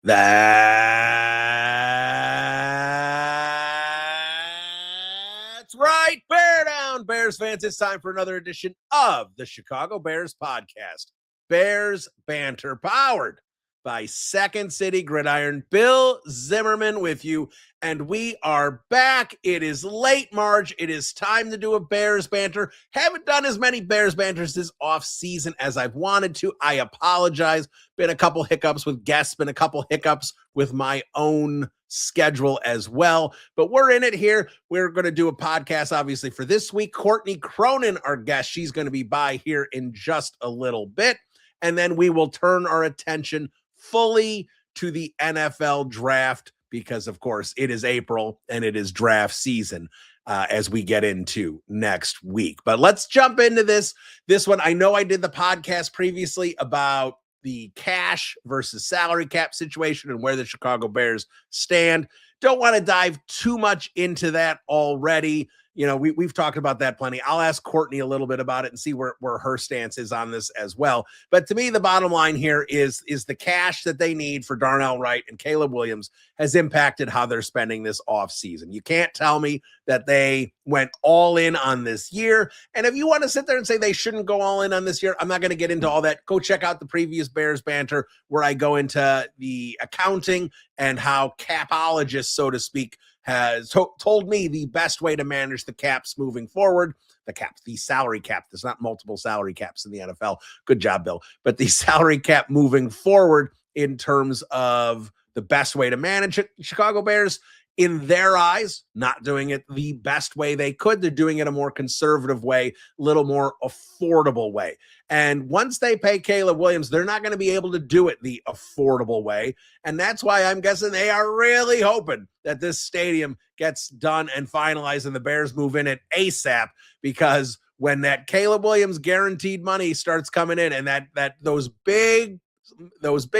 That's right. Bear down, Bears fans. It's time for another edition of the Chicago Bears podcast. Bears Banter, powered by Second City Gridiron. Bill Zimmerman with you, and we are back. It is late March. It is time to do a Bears Banter. Haven't done as many Bears Banters this offseason as I've wanted to. I apologize. Been a couple hiccups with guests, been a couple hiccups with my own schedule as well, but we're in it here. We're going to do a podcast, obviously, for this week. Courtney Cronin, our guest, she's going to be by here in just a little bit, and then we will turn our attention fully to the NFL draft because, of course, it is April and it is draft season as we get into next week. But let's jump into this one. I know I did the podcast previously about the cash versus salary cap situation and where the Chicago Bears stand. Don't want to dive too much into that already. You know, we've talked about that plenty. I'll ask Courtney a little bit about it and see where her stance is on this as well. But to me, the bottom line here is the cash that they need for Darnell Wright and Caleb Williams has impacted how they're spending this offseason. You can't tell me that they went all in on this year. And if you want to sit there and say they shouldn't go all in on this year, I'm not going to get into all that. Go check out the previous Bears Banter where I go into the accounting and how capologists, so to speak, has told me the best way to manage the caps moving forward. The salary cap. There's not multiple salary caps in the NFL. Good job, Bill. But the salary cap moving forward in terms of the best way to manage it. Chicago Bears, in their eyes, not doing it the best way they could. They're doing it a more conservative way, a little more affordable way. And once they pay Caleb Williams, they're not going to be able to do it the affordable way. And that's why I'm guessing they are really hoping that this stadium gets done and finalized and the Bears move in it ASAP, because when that Caleb Williams guaranteed money starts coming in and that those big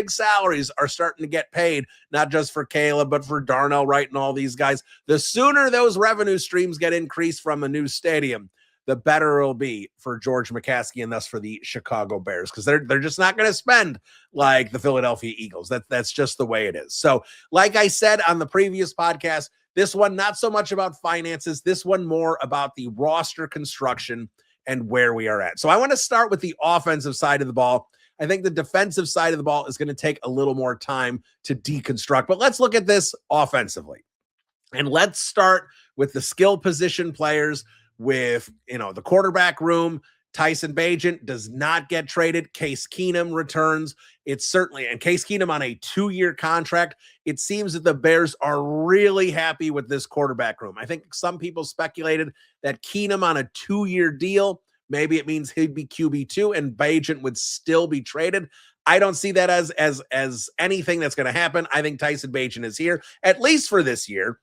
salaries are starting to get paid, not just for Caleb, but for Darnell Wright and all these guys, the sooner those revenue streams get increased from a new stadium, the better it'll be for George McCaskey and thus for the Chicago Bears, because they're just not going to spend like the Philadelphia Eagles. That's just the way it is. So like I said on the previous podcast, this one, not so much about finances, this one more about the roster construction and where we are at. So I want to start with the offensive side of the ball. I think the defensive side of the ball is going to take a little more time to deconstruct, but let's look at this offensively. And let's start with the skill position players with, the quarterback room. Tyson Bagent does not get traded. Case Keenum returns. It's certainly, and Case Keenum on a 2-year contract. It seems that the Bears are really happy with this quarterback room. I think some people speculated that Keenum on a 2-year deal, maybe it means he'd be QB2 and Bagent would still be traded. I don't see that as anything that's going to happen. I think Tyson Bagent is here, at least for this year.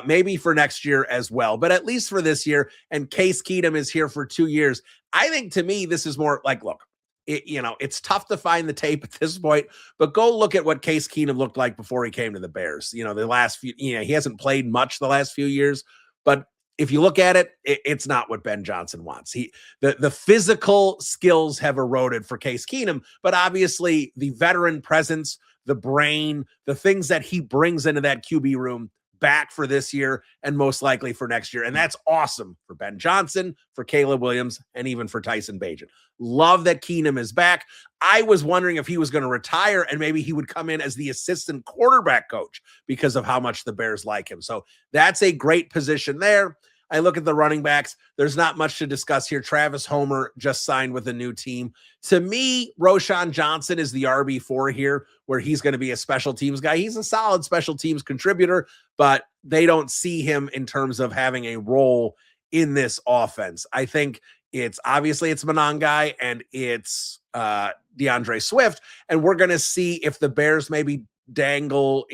Maybe for next year as well, but at least for this year. And Case Keenum is here for 2 years. I think to me, this is more like, look, it's tough to find the tape at this point, but go look at what Case Keenum looked like before he came to the Bears. The last few, he hasn't played much the last few years, but if you look at it, it's not what Ben Johnson wants. The physical skills have eroded for Case Keenum, but obviously the veteran presence, the brain, the things that he brings into that QB room back for this year and most likely for next year. And that's awesome for Ben Johnson, for Caleb Williams, and even for Tyson Bagent. Love that Keenum is back. I was wondering if he was going to retire and maybe he would come in as the assistant quarterback coach because of how much the Bears like him. So that's a great position there. I look at the running backs. There's not much to discuss here. Travis Homer just signed with a new team. To me, Roschon Johnson is the RB4 here, where he's going to be a special teams guy. He's a solid special teams contributor, but they don't see him in terms of having a role in this offense. I think it's Monangai and it's DeAndre Swift, and we're going to see if the Bears maybe dangle,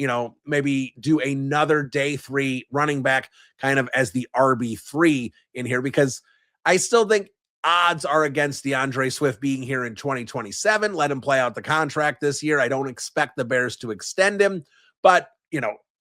maybe do another day 3 running back kind of as the RB3 in here, because I still think odds are against DeAndre Swift being here in 2027. Let him play out the contract this year. I don't expect the Bears to extend him, but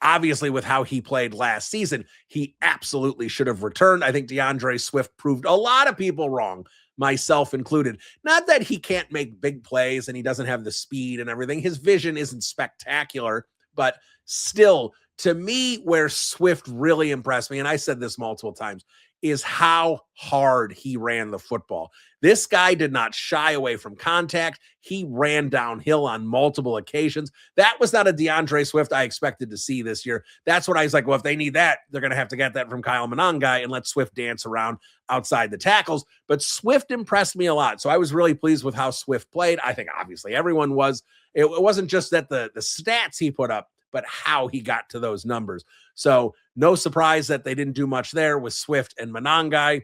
obviously with how he played last season, he absolutely should have returned. I think DeAndre Swift proved a lot of people wrong myself included. Not that he can't make big plays and he doesn't have the speed and everything. His vision isn't spectacular, but still, to me, where Swift really impressed me, and I said this multiple times, is how hard he ran the football. This guy did not shy away from contact. He ran downhill on multiple occasions. That was not a DeAndre Swift I expected to see this year. That's what I was like, well, if they need that, they're going to have to get that from Kyle Monangai and let Swift dance around outside the tackles. But Swift impressed me a lot. So I was really pleased with how Swift played. I think obviously everyone was. It wasn't just that the stats he put up, but how he got to those numbers. So no surprise that they didn't do much there with Swift and Monangai.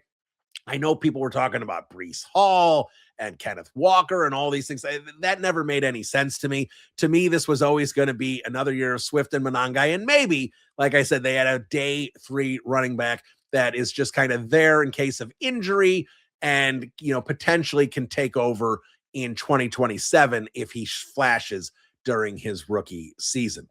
I know people were talking about Breece Hall and Kenneth Walker and all these things. That never made any sense to me. To me, this was always going to be another year of Swift and Monangai. And maybe, like I said, they had a day 3 running back that is just kind of there in case of injury and, potentially can take over in 2027 if he flashes during his rookie season.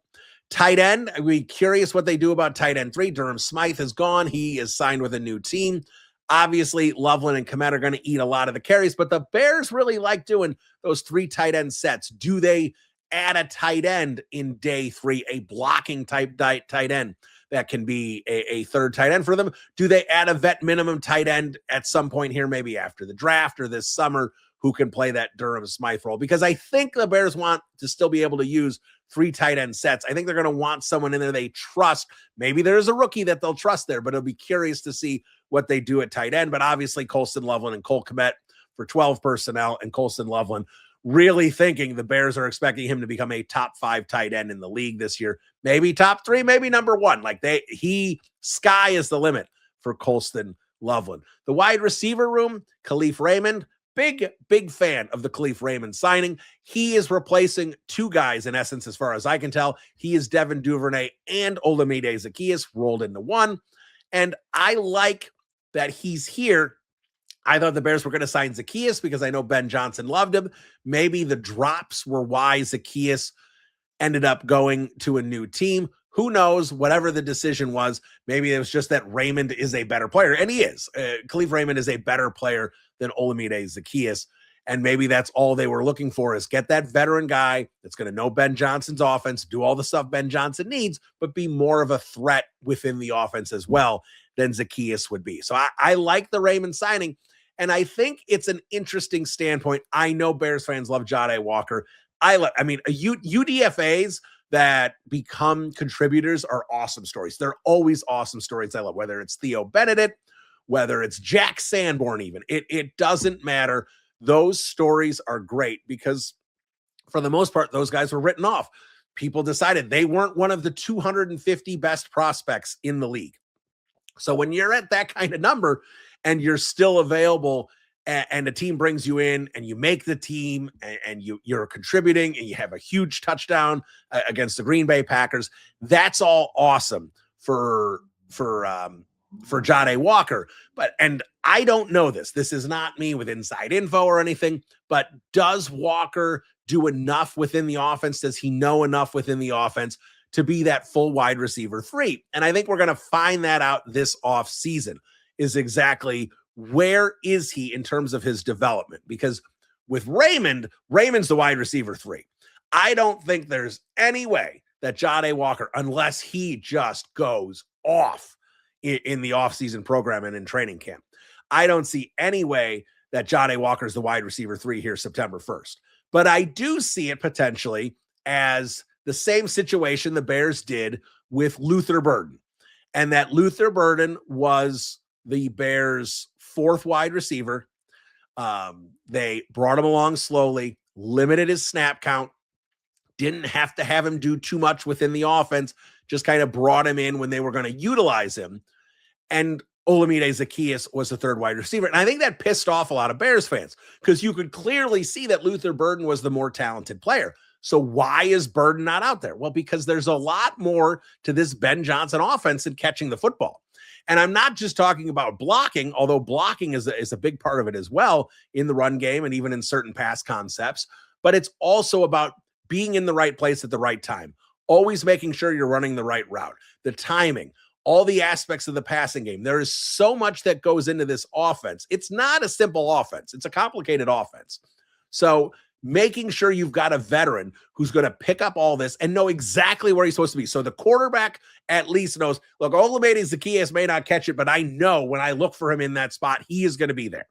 Tight end, we're curious what they do about tight end 3. Durham Smythe is gone. He is signed with a new team. Obviously, Loveland and Kmet are going to eat a lot of the carries, but the Bears really like doing those 3 tight end sets. Do they add a tight end in day 3, a blocking type tight end that can be a third tight end for them? Do they add a vet minimum tight end at some point here, maybe after the draft or this summer, who can play that Durham Smythe role? Because I think the Bears want to still be able to use 3 tight end sets. I think they're going to want someone in there they trust. Maybe there's a rookie that they'll trust there, but it'll be curious to see what they do at tight end. But obviously Colston Loveland and Cole Kmet for 12 personnel, and Colston Loveland really thinking the Bears are expecting him to become a top 5 tight end in the league this year. Maybe top 3, maybe number 1. Sky is the limit for Colston Loveland. The wide receiver room, Khalif Raymond, big fan of the Khalif Raymond signing. He is replacing 2 guys in essence, as far as I can tell. He is Devin Duvernay and Olamide Zaccheaus rolled into one. And I like that he's here. I thought the Bears were going to sign Zaccheaus because I know Ben Johnson loved him. Maybe the drops were why Zaccheaus ended up going to a new team. Who knows? Whatever the decision was, maybe it was just that Raymond is a better player. And he is. Khalif Raymond is a better player than Olamide Zaccheaus. And maybe that's all they were looking for, is get that veteran guy that's going to know Ben Johnson's offense, do all the stuff Ben Johnson needs, but be more of a threat within the offense as well than Zaccheaus would be. So I like the Raymond signing, and I think it's an interesting standpoint. I know Bears fans love Jahdae Walker. UDFAs that become contributors are awesome stories. They're always awesome stories. I love, whether it's Theo Benedict, whether it's Jack Sanborn, even. It doesn't matter. Those stories are great because for the most part, those guys were written off. People decided they weren't one of the 250 best prospects in the league. So when you're at that kind of number and you're still available and the team brings you in and you make the team and you're contributing and you have a huge touchdown against the Green Bay Packers, that's all awesome for Jahdae Walker. And I don't know this. This is not me with inside info or anything, but does Walker do enough within the offense? Does he know enough within the offense to be that full wide receiver 3? And I think we're going to find that out this offseason, is exactly where is he in terms of his development? Because with Raymond's the wide receiver 3. I don't think there's any way that Jahdae Walker, unless he just goes off in the offseason program and in training camp, I don't see any way that Jahdae Walker is the wide receiver 3 here September 1st. But I do see it potentially as the same situation the Bears did with Luther Burden. And that Luther Burden was the Bears' 4th wide receiver. They brought him along slowly, limited his snap count, didn't have to have him do too much within the offense, just kind of brought him in when they were going to utilize him. And Olamide Zaccheaus was the 3rd wide receiver. And I think that pissed off a lot of Bears fans because you could clearly see that Luther Burden was the more talented player. So why is Burden not out there? Well, because there's a lot more to this Ben Johnson offense than catching the football. And I'm not just talking about blocking, although blocking is a big part of it as well in the run game and even in certain pass concepts, but it's also about being in the right place at the right time, always making sure you're running the right route, the timing, all the aspects of the passing game. There is so much that goes into this offense. It's not a simple offense. It's a complicated offense. So making sure you've got a veteran who's going to pick up all this and know exactly where he's supposed to be. So the quarterback at least knows, look, Olamide Zaccheaus may not catch it, but I know when I look for him in that spot, he is going to be there.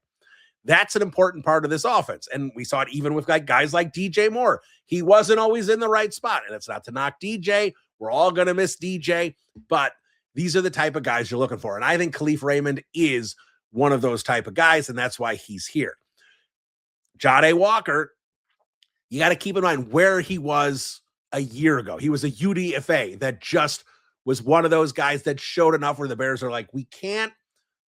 That's an important part of this offense. And we saw it even with guys like DJ Moore. He wasn't always in the right spot. And it's not to knock DJ. We're all going to miss DJ. But these are the type of guys you're looking for. And I think Khalif Raymond is one of those type of guys, and that's why he's here. Jahdae Walker, you got to keep in mind where he was a year ago. He was a UDFA that just was one of those guys that showed enough where the Bears are like, we can't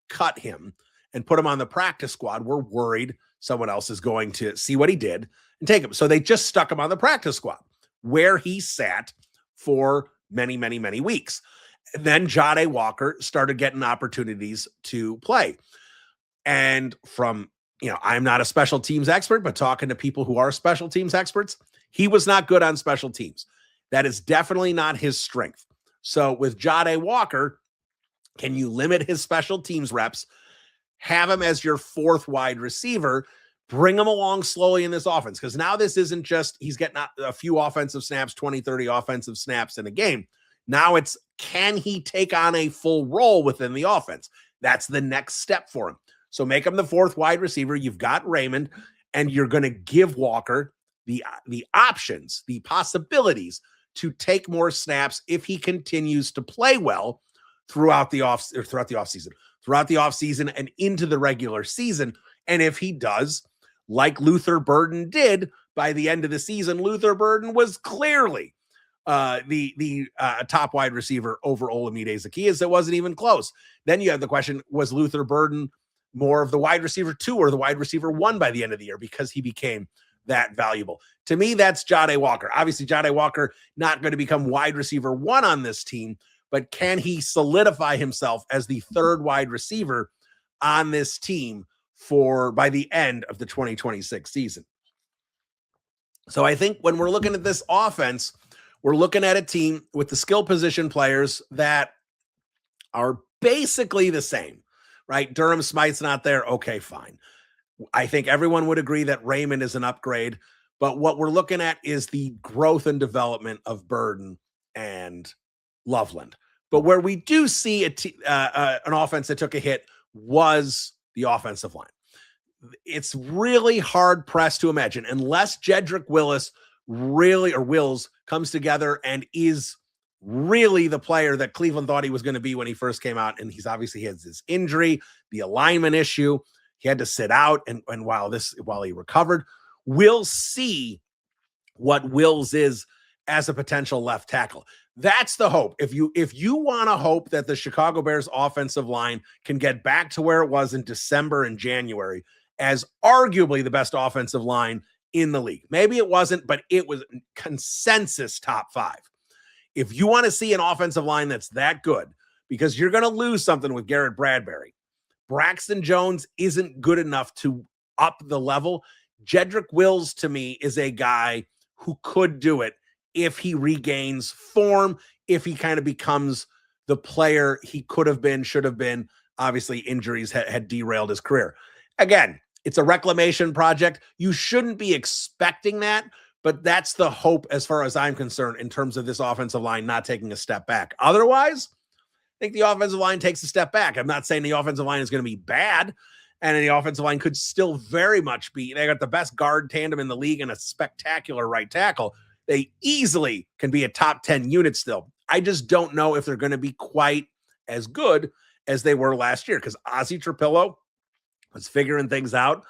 cut him and put him on the practice squad. We're worried someone else is going to see what he did and take him. So they just stuck him on the practice squad where he sat for many, many, many weeks. And then Jahdae Walker started getting opportunities to play. And from, I'm not a special teams expert, but talking to people who are special teams experts, he was not good on special teams. That is definitely not his strength. So with Jahdae Walker, can you limit his special teams reps, have him as your fourth wide receiver, bring him along slowly in this offense? Because now this isn't just he's getting a few offensive snaps, 20, 30 offensive snaps in a game. Now it's, can he take on a full role within the offense? That's the next step for him. So make him the fourth wide receiver. You've got Raymond, and you're going to give Walker the options, the possibilities to take more snaps if he continues to play well throughout the offseason and into the regular season. And if he does, like Luther Burden did by the end of the season, Luther Burden was clearly the top wide receiver over Olamide Zaccheaus. It wasn't even close. Then you have the question, was Luther Burden more of the wide receiver 2 or the wide receiver 1 by the end of the year because he became that valuable? To me, that's Jahdae Walker. Obviously, Jahdae Walker not going to become wide receiver 1 on this team, but can he solidify himself as the third wide receiver on this team by the end of the 2026 season? So I think when we're looking at this offense, we're looking at a team with the skill position players that are basically the same, right? Durham Smythe's not there. Okay, fine. I think everyone would agree that Raymond is an upgrade, but what we're looking at is the growth and development of Burden and Loveland. But where we do see an offense that took a hit was the offensive line. It's really hard pressed to imagine, unless Jedrick Wills comes together and is really the player that Cleveland thought he was going to be when he first came out. And he's obviously has this injury, the alignment issue. He had to sit out. And while he recovered, we'll see what Wills is as a potential left tackle. That's the hope. If you want to hope that the Chicago Bears offensive line can get back to where it was in December and January as arguably the best offensive line in the league. Maybe it wasn't, but it was consensus top 5. If you want to see an offensive line that's that good, because you're going to lose something with Garrett Bradbury, Braxton Jones isn't good enough to up the level. Jedrick Wills, to me, is a guy who could do it if he regains form, if he kind of becomes the player he could have been, should have been. Obviously, injuries had derailed his career. Again, it's a reclamation project. You shouldn't be expecting that, but that's the hope as far as I'm concerned in terms of this offensive line not taking a step back. Otherwise, I think the offensive line takes a step back. I'm not saying the offensive line is going to be bad, and the offensive line could still very much be. They got the best guard tandem in the league and a spectacular right tackle. They easily can be a top 10 unit still. I just don't know if they're going to be quite as good as they were last year because Ozzie Trapillo was figuring things out.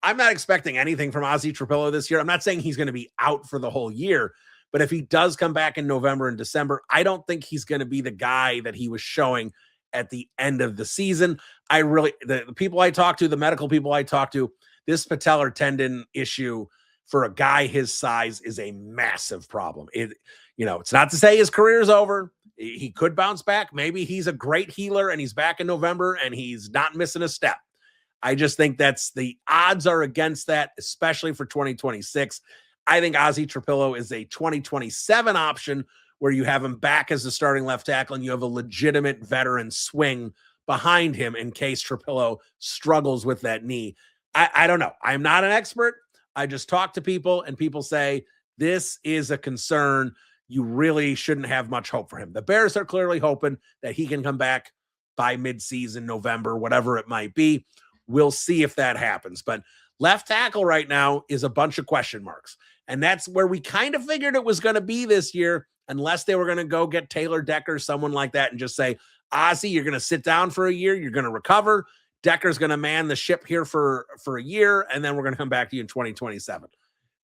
I'm not expecting anything from Ozzie Trapillo this year. I'm not saying he's going to be out for the whole year, but if he does come back in November and December, I don't think he's going to be the guy that he was showing at the end of the season. The people I talk to, the medical people I talk to, this patellar tendon issue for a guy his size is a massive problem. It's not to say his career is over. He could bounce back. Maybe he's a great healer and he's back in November and he's not missing a step. I just think the odds are against that, especially for 2026. I think Ozzie Trapillo is a 2027 option where you have him back as the starting left tackle and you have a legitimate veteran swing behind him in case Trapillo struggles with that knee. I don't know. I'm not an expert. I just talk to people and people say, this is a concern. You really shouldn't have much hope for him. The Bears are clearly hoping that he can come back by midseason, November, whatever it might be. We'll see if that happens. But left tackle right now is a bunch of question marks. And that's where we kind of figured it was going to be this year, unless they were going to go get Taylor Decker, someone like that, and just say, Ozzie, you're going to sit down for a year. You're going to recover. Decker's going to man the ship here for a year, and then we're going to come back to you in 2027.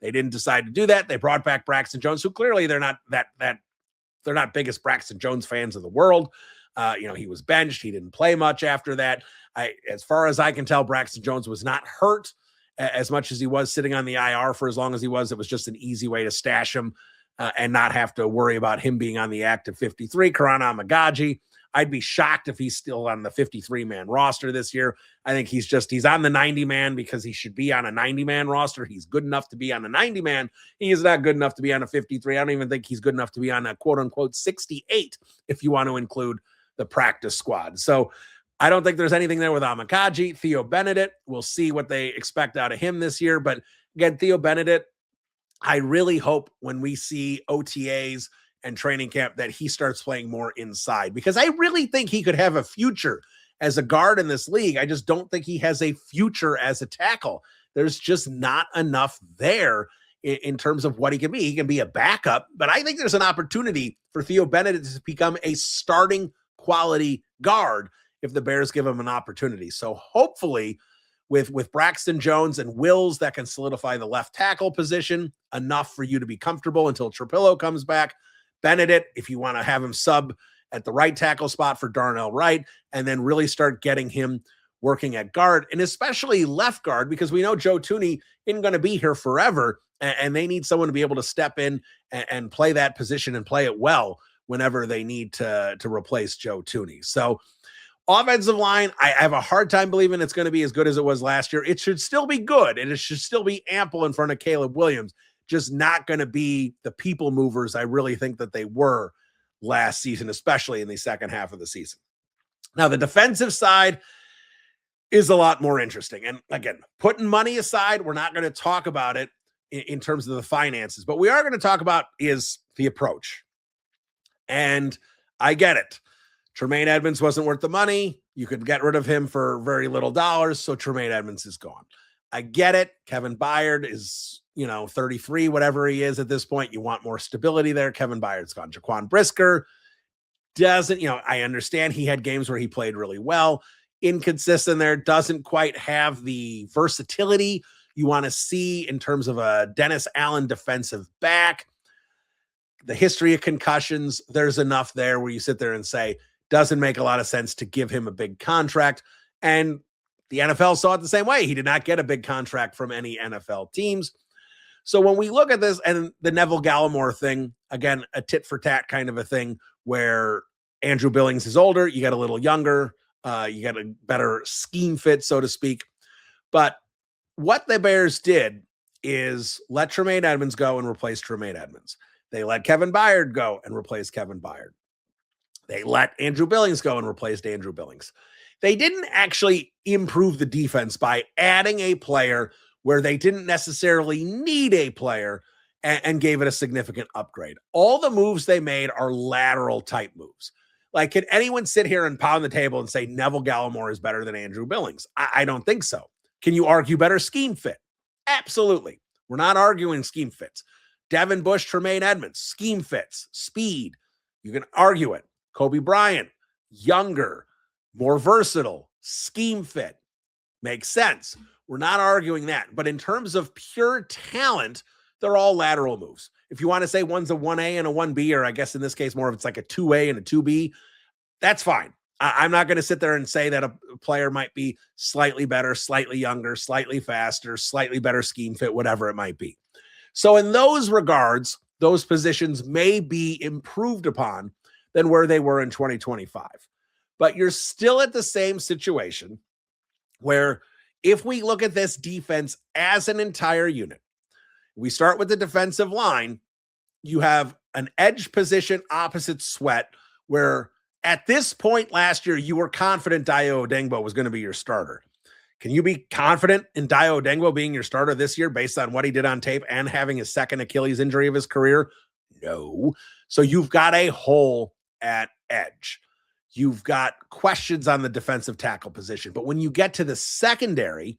They didn't decide to do that. They brought back Braxton Jones, who clearly they're not they're not biggest Braxton Jones fans of the world. He was benched. He didn't play much after that. As far as I can tell, Braxton Jones was not hurt as much as he was sitting on the IR for as long as he was. It was just an easy way to stash him and not have to worry about him being on the active 53. Karana Amagaji, I'd be shocked if he's still on the 53-man roster this year. I think he's on the 90-man because he should be on a 90-man roster. He's good enough to be on a 90-man. He is not good enough to be on a 53. I don't even think he's good enough to be on a quote-unquote 68 if you want to include the practice squad. So I don't think there's anything there with Amakaji. Theo Benedict, we'll see what they expect out of him this year. But again, Theo Benedict, I really hope when we see OTAs and training camp that he starts playing more inside, because I really think he could have a future as a guard in this league. I just don't think he has a future as a tackle. There's just not enough there in terms of what he can be. He can be a backup, but I think there's an opportunity for Theo Benedict to become a starting quality guard if the Bears give him an opportunity. So hopefully with Braxton Jones and Wills, that can solidify the left tackle position enough for you to be comfortable until Trapillo comes back. Benedict, if you want to have him sub at the right tackle spot for Darnell Wright, and then really start getting him working at guard, and especially left guard, because we know Joe Thuney isn't going to be here forever, and they need someone to be able to step in and play that position and play it well whenever they need to replace Joe Thuney. So offensive line, I have a hard time believing it's going to be as good as it was last year. It should still be good, and it should still be ample in front of Caleb Williams, just not going to be the people movers I really think that they were last season, especially in the second half of the season. Now, the defensive side is a lot more interesting. And again, putting money aside, we're not going to talk about it in terms of the finances, but we are going to talk about is the approach. And I get it. Tremaine Edmunds wasn't worth the money. You could get rid of him for very little dollars, so Tremaine Edmunds is gone. I get it. Kevin Byard is, 33, whatever he is at this point. You want more stability there. Kevin Byard's gone. Jaquan Brisker doesn't, I understand he had games where he played really well. Inconsistent there, doesn't quite have the versatility you want to see in terms of a Dennis Allen defensive back. The history of concussions, there's enough there where you sit there and say, doesn't make a lot of sense to give him a big contract. And the NFL saw it the same way. He did not get a big contract from any NFL teams. So when we look at this and the Neville Gallimore thing, again, a tit for tat kind of a thing where Andrew Billings is older, you get a little younger, you get a better scheme fit, so to speak. But what the Bears did is let Tremaine Edmunds go and replace Tremaine Edmunds. They let Kevin Byard go and replace Kevin Byard. They let Andrew Billings go and replaced Andrew Billings. They didn't actually improve the defense by adding a player where they didn't necessarily need a player and gave it a significant upgrade. All the moves they made are lateral type moves. Like, can anyone sit here and pound the table and say Neville Gallimore is better than Andrew Billings? I don't think so. Can you argue better scheme fit? Absolutely. We're not arguing scheme fits. Devin Bush, Tremaine Edmunds, scheme fits, speed. You can argue it. Kobe Bryant, younger, more versatile, scheme fit. Makes sense. We're not arguing that. But in terms of pure talent, they're all lateral moves. If you want to say one's a 1A and a 1B, or I guess in this case more of it's like a 2A and a 2B, that's fine. I'm not going to sit there and say that a player might be slightly better, slightly younger, slightly faster, slightly better scheme fit, whatever it might be. So in those regards, those positions may be improved upon than where they were in 2025. But you're still at the same situation where if we look at this defense as an entire unit, we start with the defensive line, you have an edge position opposite Sweat, where at this point last year, you were confident Dayo Odeyingbo was going to be your starter. Can you be confident in Dayo Odeyingbo being your starter this year based on what he did on tape and having his second Achilles injury of his career? No. So you've got a hole at edge. You've got questions on the defensive tackle position. But when you get to the secondary,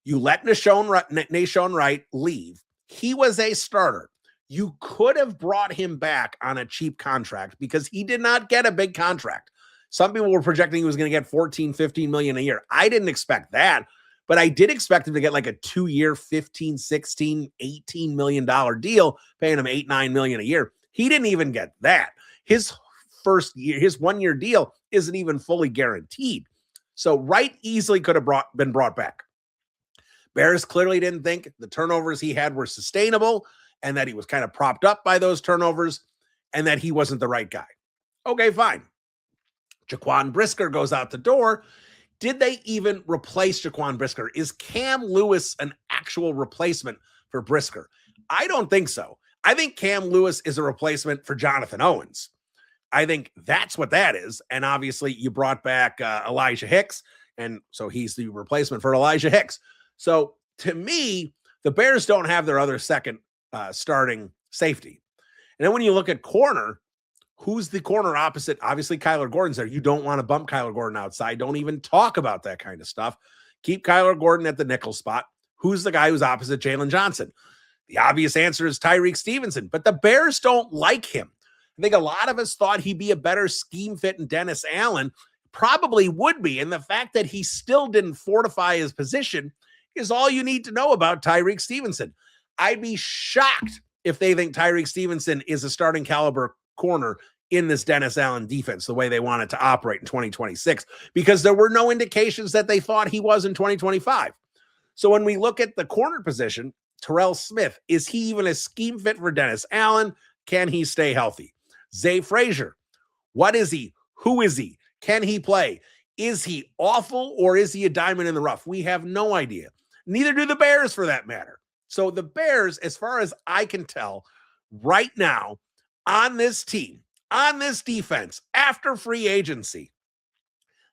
you let Nahshon Wright leave. He was a starter. You could have brought him back on a cheap contract because he did not get a big contract. Some people were projecting he was going to get 14, 15 million a year. I didn't expect that, but I did expect him to get like a 2-year, 15, 16, $18 million deal, paying him 8, 9 million a year. He didn't even get that. His first year, his 1-year deal isn't even fully guaranteed. So Wright easily could have been brought back. Bears clearly didn't think the turnovers he had were sustainable and that he was kind of propped up by those turnovers and that he wasn't the right guy. Okay, fine. Jaquan Brisker goes out the door. Did they even replace Jaquan Brisker? Is Cam Lewis an actual replacement for Brisker? I don't think so. I think Cam Lewis is a replacement for Jonathan Owens. I think that's what that is. And obviously you brought back Elijah Hicks, and so he's the replacement for Elijah Hicks. So to me, the Bears don't have their other second starting safety. And then when you look at corner, who's the corner opposite? Obviously, Kyler Gordon's there. You don't want to bump Kyler Gordon outside. Don't even talk about that kind of stuff. Keep Kyler Gordon at the nickel spot. Who's the guy who's opposite Jalen Johnson? The obvious answer is Tyreek Stevenson, but the Bears don't like him. I think a lot of us thought he'd be a better scheme fit than Dennis Allen. Probably would be. And the fact that he still didn't fortify his position is all you need to know about Tyreek Stevenson. I'd be shocked if they think Tyreek Stevenson is a starting caliber corner in this Dennis Allen defense, the way they want it to operate in 2026, because there were no indications that they thought he was in 2025. So when we look at the corner position, Terrell Smith, is he even a scheme fit for Dennis Allen? Can he stay healthy? Zay Frazier, what is he? Who is he? Can he play? Is he awful or is he a diamond in the rough? We have no idea. Neither do the Bears for that matter. So the Bears, as far as I can tell right now, on this team, on this defense, after free agency,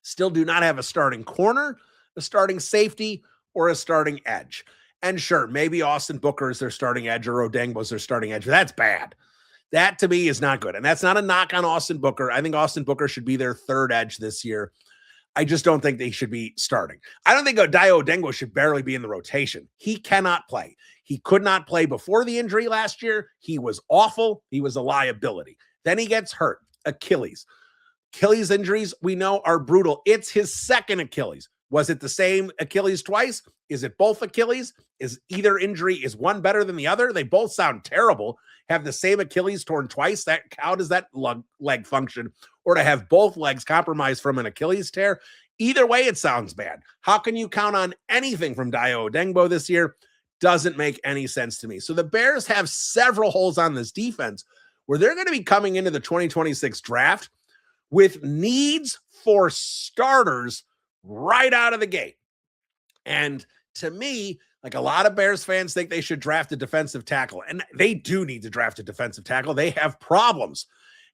still do not have a starting corner, a starting safety, or a starting edge. And sure, maybe Austin Booker is their starting edge or Odeyingbo is their starting edge. That's bad. That to me is not good. And that's not a knock on Austin Booker. I think Austin Booker should be their third edge this year. I just don't think they should be starting. I don't think Dayo Odeyingbo should barely be in the rotation. He cannot play. He could not play before the injury last year. He was awful. He was a liability. Then he gets hurt. Achilles. Achilles injuries, we know, are brutal. It's his second Achilles. Was it the same Achilles twice? Is it both Achilles? Is either injury, is one better than the other? They both sound terrible. Have the same Achilles torn twice? How does that leg function? Or to have both legs compromised from an Achilles tear? Either way, it sounds bad. How can you count on anything from Dayo Odeyingbo this year? Doesn't make any sense to me. So the Bears have several holes on this defense where they're going to be coming into the 2026 draft with needs for starters right out of the gate. And to me, like a lot of Bears fans think they should draft a defensive tackle, and they do need to draft a defensive tackle. They have problems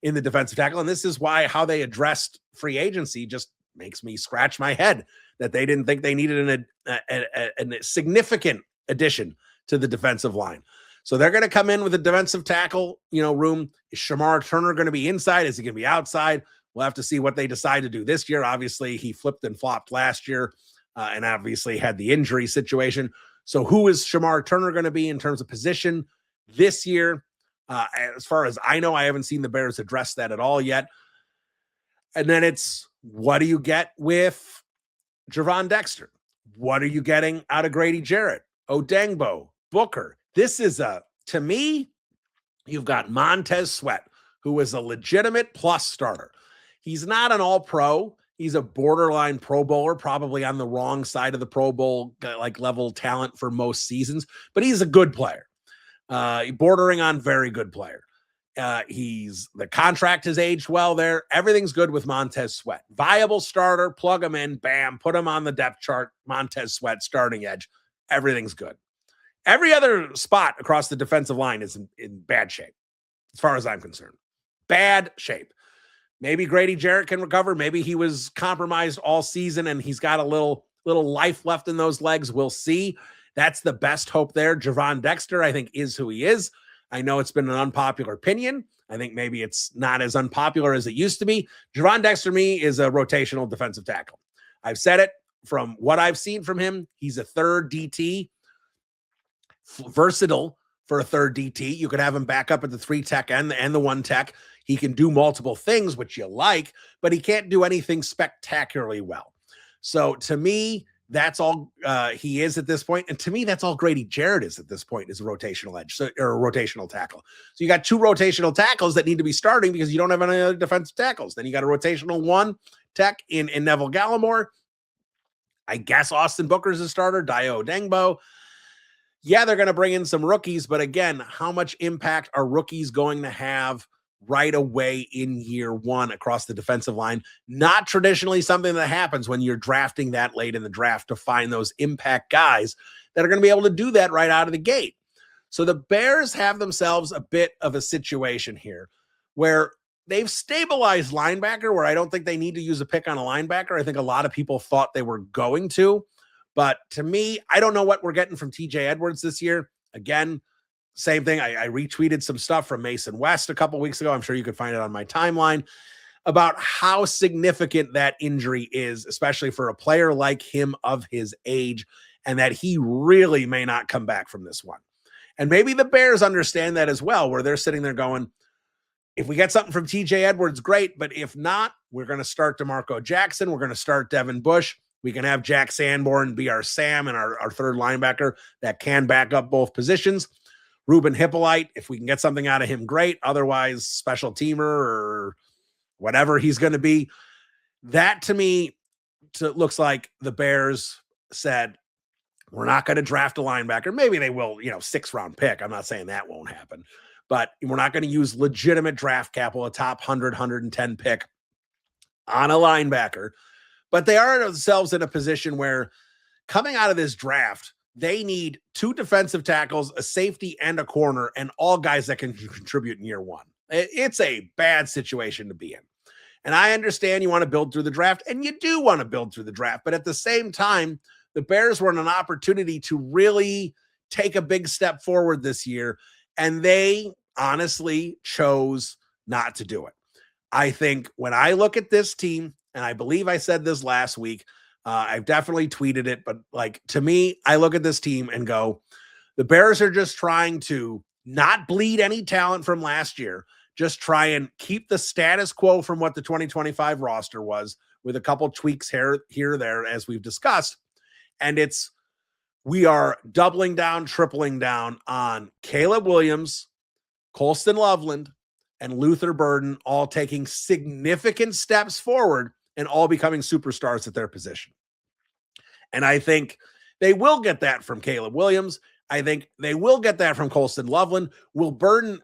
in the defensive tackle, and this is why how they addressed free agency just makes me scratch my head that they didn't think they needed a significant addition to the defensive line. So they're going to come in with a defensive tackle, room. Is Shamar Turner going to be inside? Is he going to be outside? We'll have to see what they decide to do this year. Obviously, he flipped and flopped last year and obviously had the injury situation. So who is Shamar Turner going to be in terms of position this year? As far as I know, I haven't seen the Bears address that at all yet. And then it's, what do you get with Javon Dexter? What are you getting out of Grady Jarrett, Odeyingbo, Booker? This is to me, you've got Montez Sweat, who is a legitimate plus starter. He's not an all-pro. He's a borderline Pro Bowler, probably on the wrong side of the Pro Bowl level talent for most seasons, but he's a good player. Bordering on very good player. The contract has aged well there. Everything's good with Montez Sweat. Viable starter, plug him in, bam, put him on the depth chart. Montez Sweat, starting edge. Everything's good. Every other spot across the defensive line is in bad shape. as far as I'm concerned. Bad shape. Maybe Grady Jarrett can recover. Maybe he was compromised all season and he's got a little life left in those legs. We'll see. That's the best hope there. Javon Dexter, I think, is who he is. I know it's been an unpopular opinion. I think maybe it's not as unpopular as it used to be. Javon Dexter, to me, is a rotational defensive tackle. I've said it from what I've seen from him. He's a third DT, versatile for a third DT. You could have him back up at the 3 tech and the 1 tech. He can do multiple things, which you like, but he can't do anything spectacularly well. So to me, that's all he is at this point. And to me, that's all Grady Jarrett is at this point, is a rotational edge or a rotational tackle. So you got 2 rotational tackles that need to be starting because you don't have any other defensive tackles. Then you got a rotational 1 tech in Neville Gallimore. I guess Austin Booker's a starter, Dayo Dengbo. Yeah, they're going to bring in some rookies, but again, how much impact are rookies going to have right away in year 1 across the defensive line? Not traditionally something that happens when you're drafting that late in the draft, to find those impact guys that are going to be able to do that right out of the gate. So the Bears have themselves a bit of a situation here where they've stabilized linebacker, where I don't think they need to use a pick on a linebacker. I think a lot of people thought they were going to, but to me, I don't know what we're getting from TJ Edwards this year. Again, same thing. I retweeted some stuff from Mason West a couple weeks ago. I'm sure you could find it on my timeline about how significant that injury is, especially for a player like him of his age, and that he really may not come back from this one. And maybe the Bears understand that as well, where they're sitting there going, if we get something from TJ Edwards, great. But if not, we're going to start DeMarco Jackson. We're going to start Devin Bush. We can have Jack Sanborn be our Sam and our third linebacker that can back up both positions. Ruben Hippolyte, if we can get something out of him, great. Otherwise, special teamer or whatever he's going to be. That, to me, looks like the Bears said, we're not going to draft a linebacker. Maybe they will, 6th-round pick. I'm not saying that won't happen. But we're not going to use legitimate draft capital, a top 100, 110 pick on a linebacker. But they are themselves in a position where, coming out of this draft, they need 2 defensive tackles, a safety, and a corner, and all guys that can contribute in year 1. It's a bad situation to be in. And I understand you want to build through the draft, and you do want to build through the draft. But at the same time, the Bears were in an opportunity to really take a big step forward this year, and they honestly chose not to do it. I think when I look at this team, and I believe I said this last week, I've definitely tweeted it, but to me, I look at this team and go, the Bears are just trying to not bleed any talent from last year, just try and keep the status quo from what the 2025 roster was, with a couple tweaks here, there, as we've discussed. And we are doubling down, tripling down on Caleb Williams, Colston Loveland, and Luther Burden, all taking significant steps forward and all becoming superstars at their position. And I think they will get that from Caleb Williams. I think they will get that from Colston Loveland. Burden's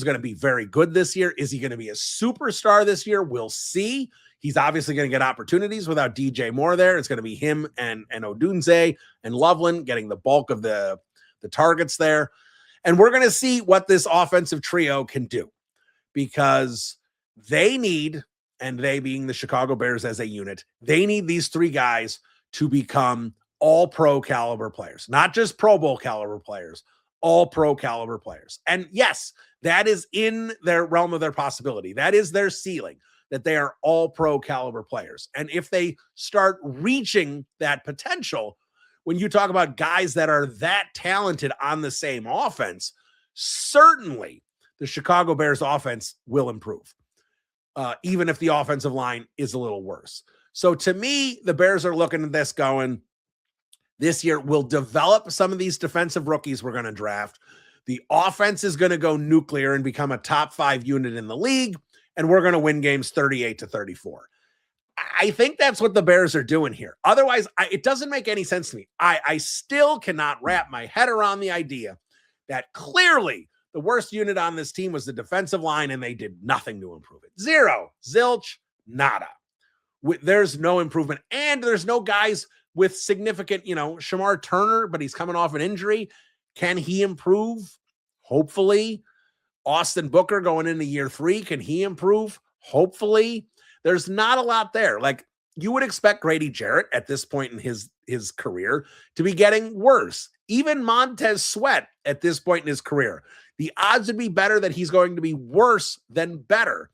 going to be very good this year. Is he going to be a superstar this year? We'll see. He's obviously going to get opportunities without DJ Moore there. It's going to be him and Odunze and Loveland getting the bulk of the targets there. And we're going to see what this offensive trio can do, because they need, and they being the Chicago Bears as a unit, they need these 3 guys to become all pro caliber players, not just Pro Bowl caliber players, all pro caliber players. And yes, that is in their realm of their possibility. That is their ceiling, that they are all pro caliber players. And if they start reaching that potential, when you talk about guys that are that talented on the same offense, certainly the Chicago Bears offense will improve, even if the offensive line is a little worse. So to me, the Bears are looking at this going, this year we'll develop some of these defensive rookies we're going to draft. The offense is going to go nuclear and become a top 5 unit in the league, and we're going to win games 38-34. I think that's what the Bears are doing here. Otherwise, it doesn't make any sense to me. I still cannot wrap my head around the idea that clearly the worst unit on this team was the defensive line, and they did nothing to improve it. Zero, zilch, nada. There's no improvement, and there's no guys with significant, Shamar Turner, but he's coming off an injury. Can he improve? Hopefully. Austin Booker going into year 3, can he improve? Hopefully. There's not a lot there. Like, you would expect Grady Jarrett at this point in his career to be getting worse. Even Montez Sweat at this point in his career, the odds would be better that he's going to be worse than better.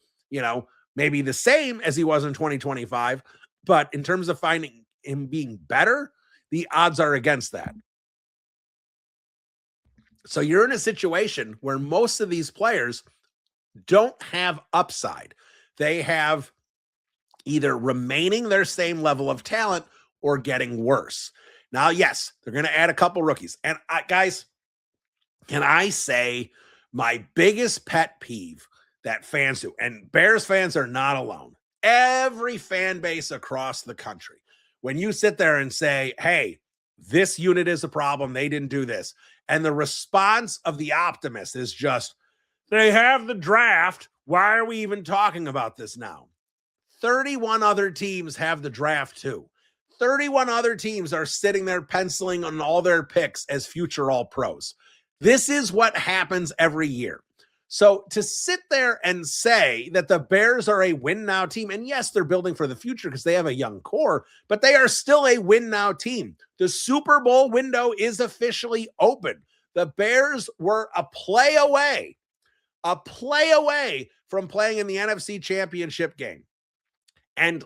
Maybe the same as he was in 2025, but in terms of finding him being better, the odds are against that. So you're in a situation where most of these players don't have upside. They have either remaining their same level of talent or getting worse. Now, yes, they're going to add a couple rookies. And guys, can I say my biggest pet peeve that fans do, and Bears fans are not alone, every fan base across the country, when you sit there and say, hey, this unit is a problem, they didn't do this, and the response of the optimist is just, they have the draft, why are we even talking about this now? 31 other teams have the draft too. 31 other teams are sitting there penciling on all their picks as future All-Pros. This is what happens every year. So to sit there and say that the Bears are a win-now team, and yes, they're building for the future because they have a young core, but they are still a win-now team. The Super Bowl window is officially open. The Bears were a play away from playing in the NFC Championship game. And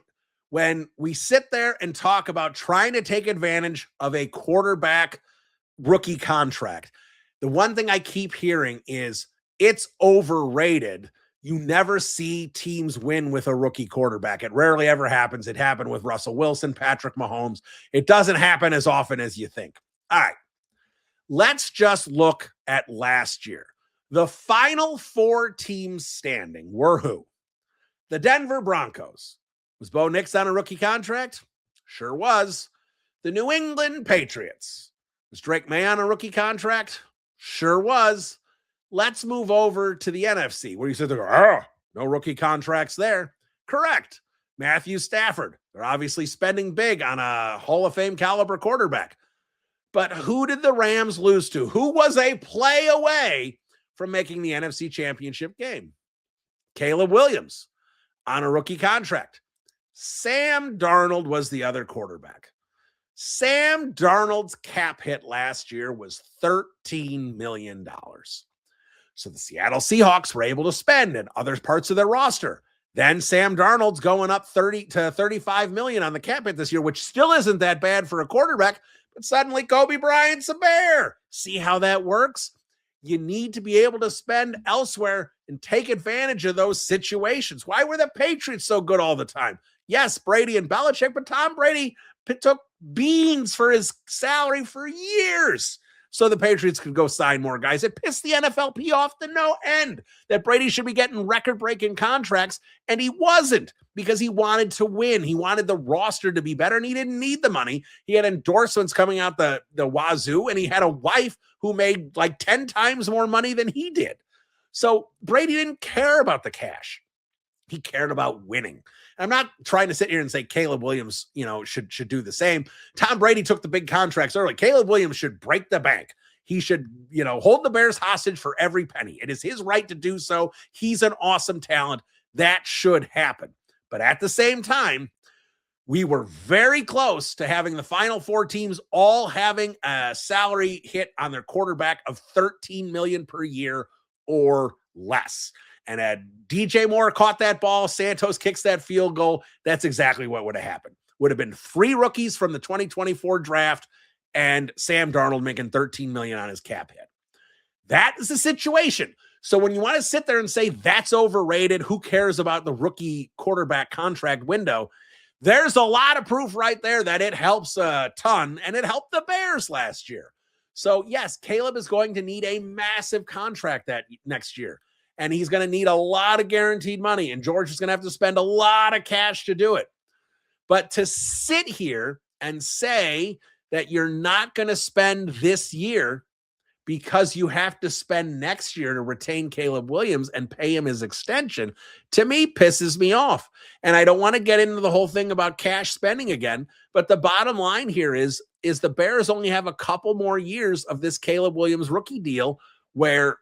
when we sit there and talk about trying to take advantage of a quarterback rookie contract, the one thing I keep hearing is it's overrated. You never see teams win with a rookie quarterback. It rarely ever happens. It happened with Russell Wilson, Patrick Mahomes. It doesn't happen as often as you think. All right, let's just look at last year. The final 4 teams standing were who? The Denver Broncos. Was Bo Nix on a rookie contract? Sure was. The New England Patriots. Was Drake May on a rookie contract? Sure was. Let's move over to the NFC, where you said, no rookie contracts there. Correct. Matthew Stafford. They're obviously spending big on a Hall of Fame caliber quarterback. But who did the Rams lose to? Who was a play away from making the NFC Championship game? Caleb Williams on a rookie contract. Sam Darnold was the other quarterback. Sam Darnold's cap hit last year was $13 million. So the Seattle Seahawks were able to spend in other parts of their roster. Then Sam Darnold's going up 30 to $35 million on the cap hit this year, which still isn't that bad for a quarterback, but suddenly Kobe Bryant's a Bear. See how that works? You need to be able to spend elsewhere and take advantage of those situations. Why were the Patriots so good all the time? Yes, Brady and Belichick, but Tom Brady took beans for his salary for years so the Patriots could go sign more guys. It pissed the NFLP off to no end that Brady should be getting record-breaking contracts, and he wasn't because he wanted to win. He wanted the roster to be better, and he didn't need the money. He had endorsements coming out the wazoo, and he had a wife who made like 10 times more money than he did. So Brady didn't care about the cash. He cared about winning. I'm not trying to sit here and say Caleb Williams, should do the same. Tom Brady took the big contracts early. Caleb Williams should break the bank. He should, hold the Bears hostage for every penny. It is his right to do so. He's an awesome talent. That should happen. But at the same time, we were very close to having the final 4 teams all having a salary hit on their quarterback of $13 million per year or less. And had DJ Moore caught that ball, Santos kicks that field goal, that's exactly what would have happened. Would have been 3 rookies from the 2024 draft and Sam Darnold making $13 million on his cap hit. That is the situation. So when you want to sit there and say that's overrated, who cares about the rookie quarterback contract window? There's a lot of proof right there that it helps a ton, and it helped the Bears last year. So yes, Caleb is going to need a massive contract that next year. And he's going to need a lot of guaranteed money. And George is going to have to spend a lot of cash to do it. But to sit here and say that you're not going to spend this year because you have to spend next year to retain Caleb Williams and pay him his extension, to me, pisses me off. And I don't want to get into the whole thing about cash spending again. But the bottom line here is the Bears only have a couple more years of this Caleb Williams rookie deal where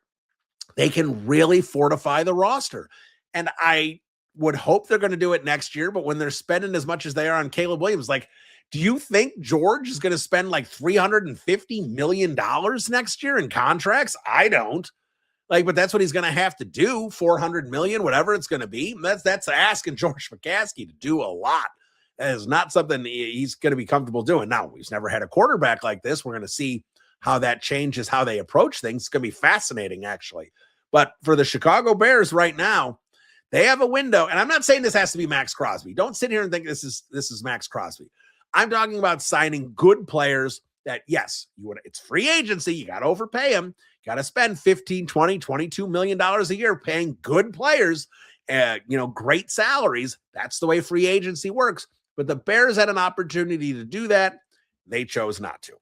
they can really fortify the roster. And I would hope they're going to do it next year, but when they're spending as much as they are on Caleb Williams, like, do you think George is going to spend like $350 million next year in contracts? I don't. Like, but that's what he's going to have to do, $400 million, whatever it's going to be. That's asking George McCaskey to do a lot. That is not something he's going to be comfortable doing. Now, he's never had a quarterback like this. We're going to see how that changes, how they approach things. It's going to be fascinating, actually. But for the Chicago Bears right now, they have a window, and I'm not saying this has to be Max Crosby. Don't sit here and think this is Max Crosby. I'm talking about signing good players that, yes, it's free agency. You got to overpay them. You got to spend $15, $20, $22 million a year paying good players, great salaries. That's the way free agency works. But the Bears had an opportunity to do that. They chose not to.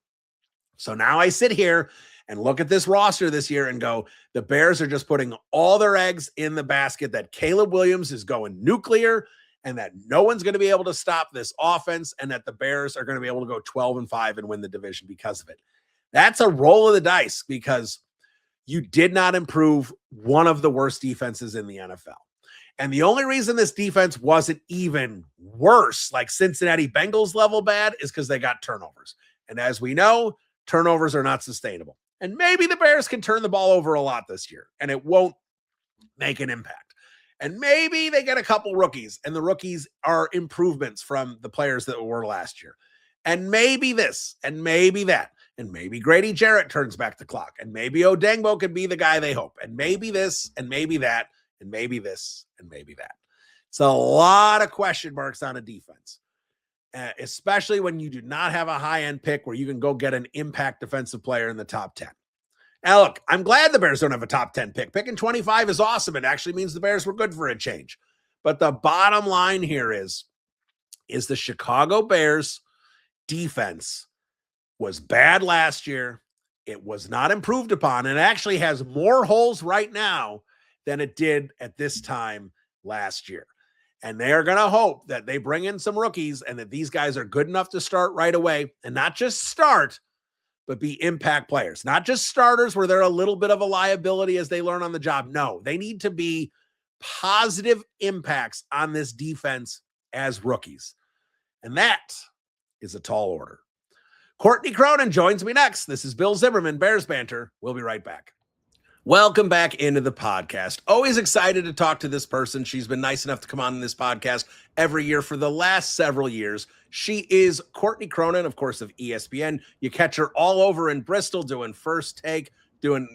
So now I sit here and look at this roster this year and go, the Bears are just putting all their eggs in the basket that Caleb Williams is going nuclear and that no one's going to be able to stop this offense and that the Bears are going to be able to go 12-5 and win the division because of it. That's a roll of the dice because you did not improve one of the worst defenses in the NFL. And the only reason this defense wasn't even worse, like Cincinnati Bengals level bad, is because they got turnovers. And as we know, turnovers are not sustainable. And maybe the Bears can turn the ball over a lot this year, and it won't make an impact. And maybe they get a couple rookies, and the rookies are improvements from the players that were last year. And maybe this, and maybe that, and maybe Grady Jarrett turns back the clock, and maybe Odengbo could be the guy they hope, and maybe this, and maybe that, and maybe this, and maybe that. It's a lot of question marks on a defense. Especially when you do not have a high-end pick where you can go get an impact defensive player in the top 10. Now, look, I'm glad the Bears don't have a top 10 pick. Picking 25 is awesome. It actually means the Bears were good for a change. But the bottom line here is the Chicago Bears defense was bad last year. It was not improved upon, and it actually has more holes right now than it did at this time last year. And they are going to hope that they bring in some rookies and that these guys are good enough to start right away and not just start, but be impact players, not just starters where they're a little bit of a liability as they learn on the job. No, they need to be positive impacts on this defense as rookies. And that is a tall order. Courtney Cronin joins me next. This is Bill Zimmerman, Bears Banter. We'll be right back. Welcome back into the podcast. Always excited to talk to this person. She's been nice enough to come on this podcast every year for the last several years. She is Courtney Cronin, of course, of ESPN. You catch her all over in Bristol doing First Take, doing,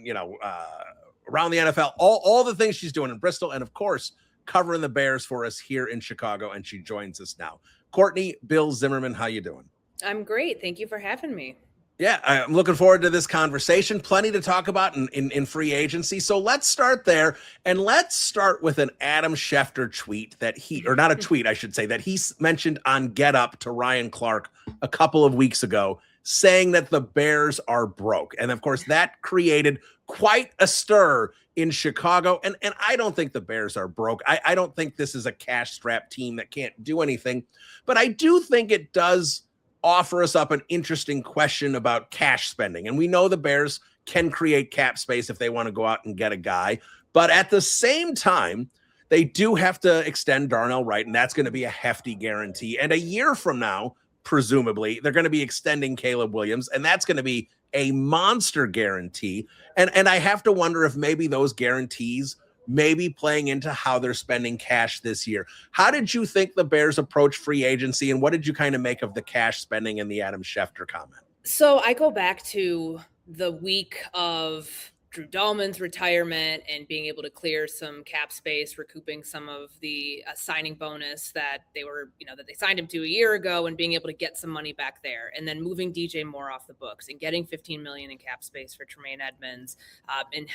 around the NFL, all the things she's doing in Bristol, and of course, covering the Bears for us here in Chicago, and she joins us now. Courtney, Bill Zimmerman, how you doing? I'm great. Thank you for having me. Yeah, I'm looking forward to this conversation. Plenty to talk about in free agency. So let's start there. And let's start with an Adam Schefter tweet that not a tweet, I should say, that he mentioned on Get Up to Ryan Clark a couple of weeks ago, saying that the Bears are broke. And of course, that created quite a stir in Chicago. And I don't think the Bears are broke. I don't think this is a cash-strapped team that can't do anything. But I do think it does offer us up an interesting question about cash spending. And we know the Bears can create cap space if they want to go out and get a guy. But at the same time, they do have to extend Darnell Wright, and that's going to be a hefty guarantee. And a year from now, presumably, they're going to be extending Caleb Williams, and that's going to be a monster guarantee. And I have to wonder if maybe those guarantees maybe playing into how they're spending cash this year. How did you think the Bears approach free agency, and what did you kind of make of the cash spending and the Adam Schefter comment? So I go back to the week of Drew Dahlman's retirement and being able to clear some cap space, recouping some of the signing bonus that they were, that they signed him to a year ago, and being able to get some money back there, and then moving DJ Moore off the books and getting $15 million in cap space for Tremaine Edmonds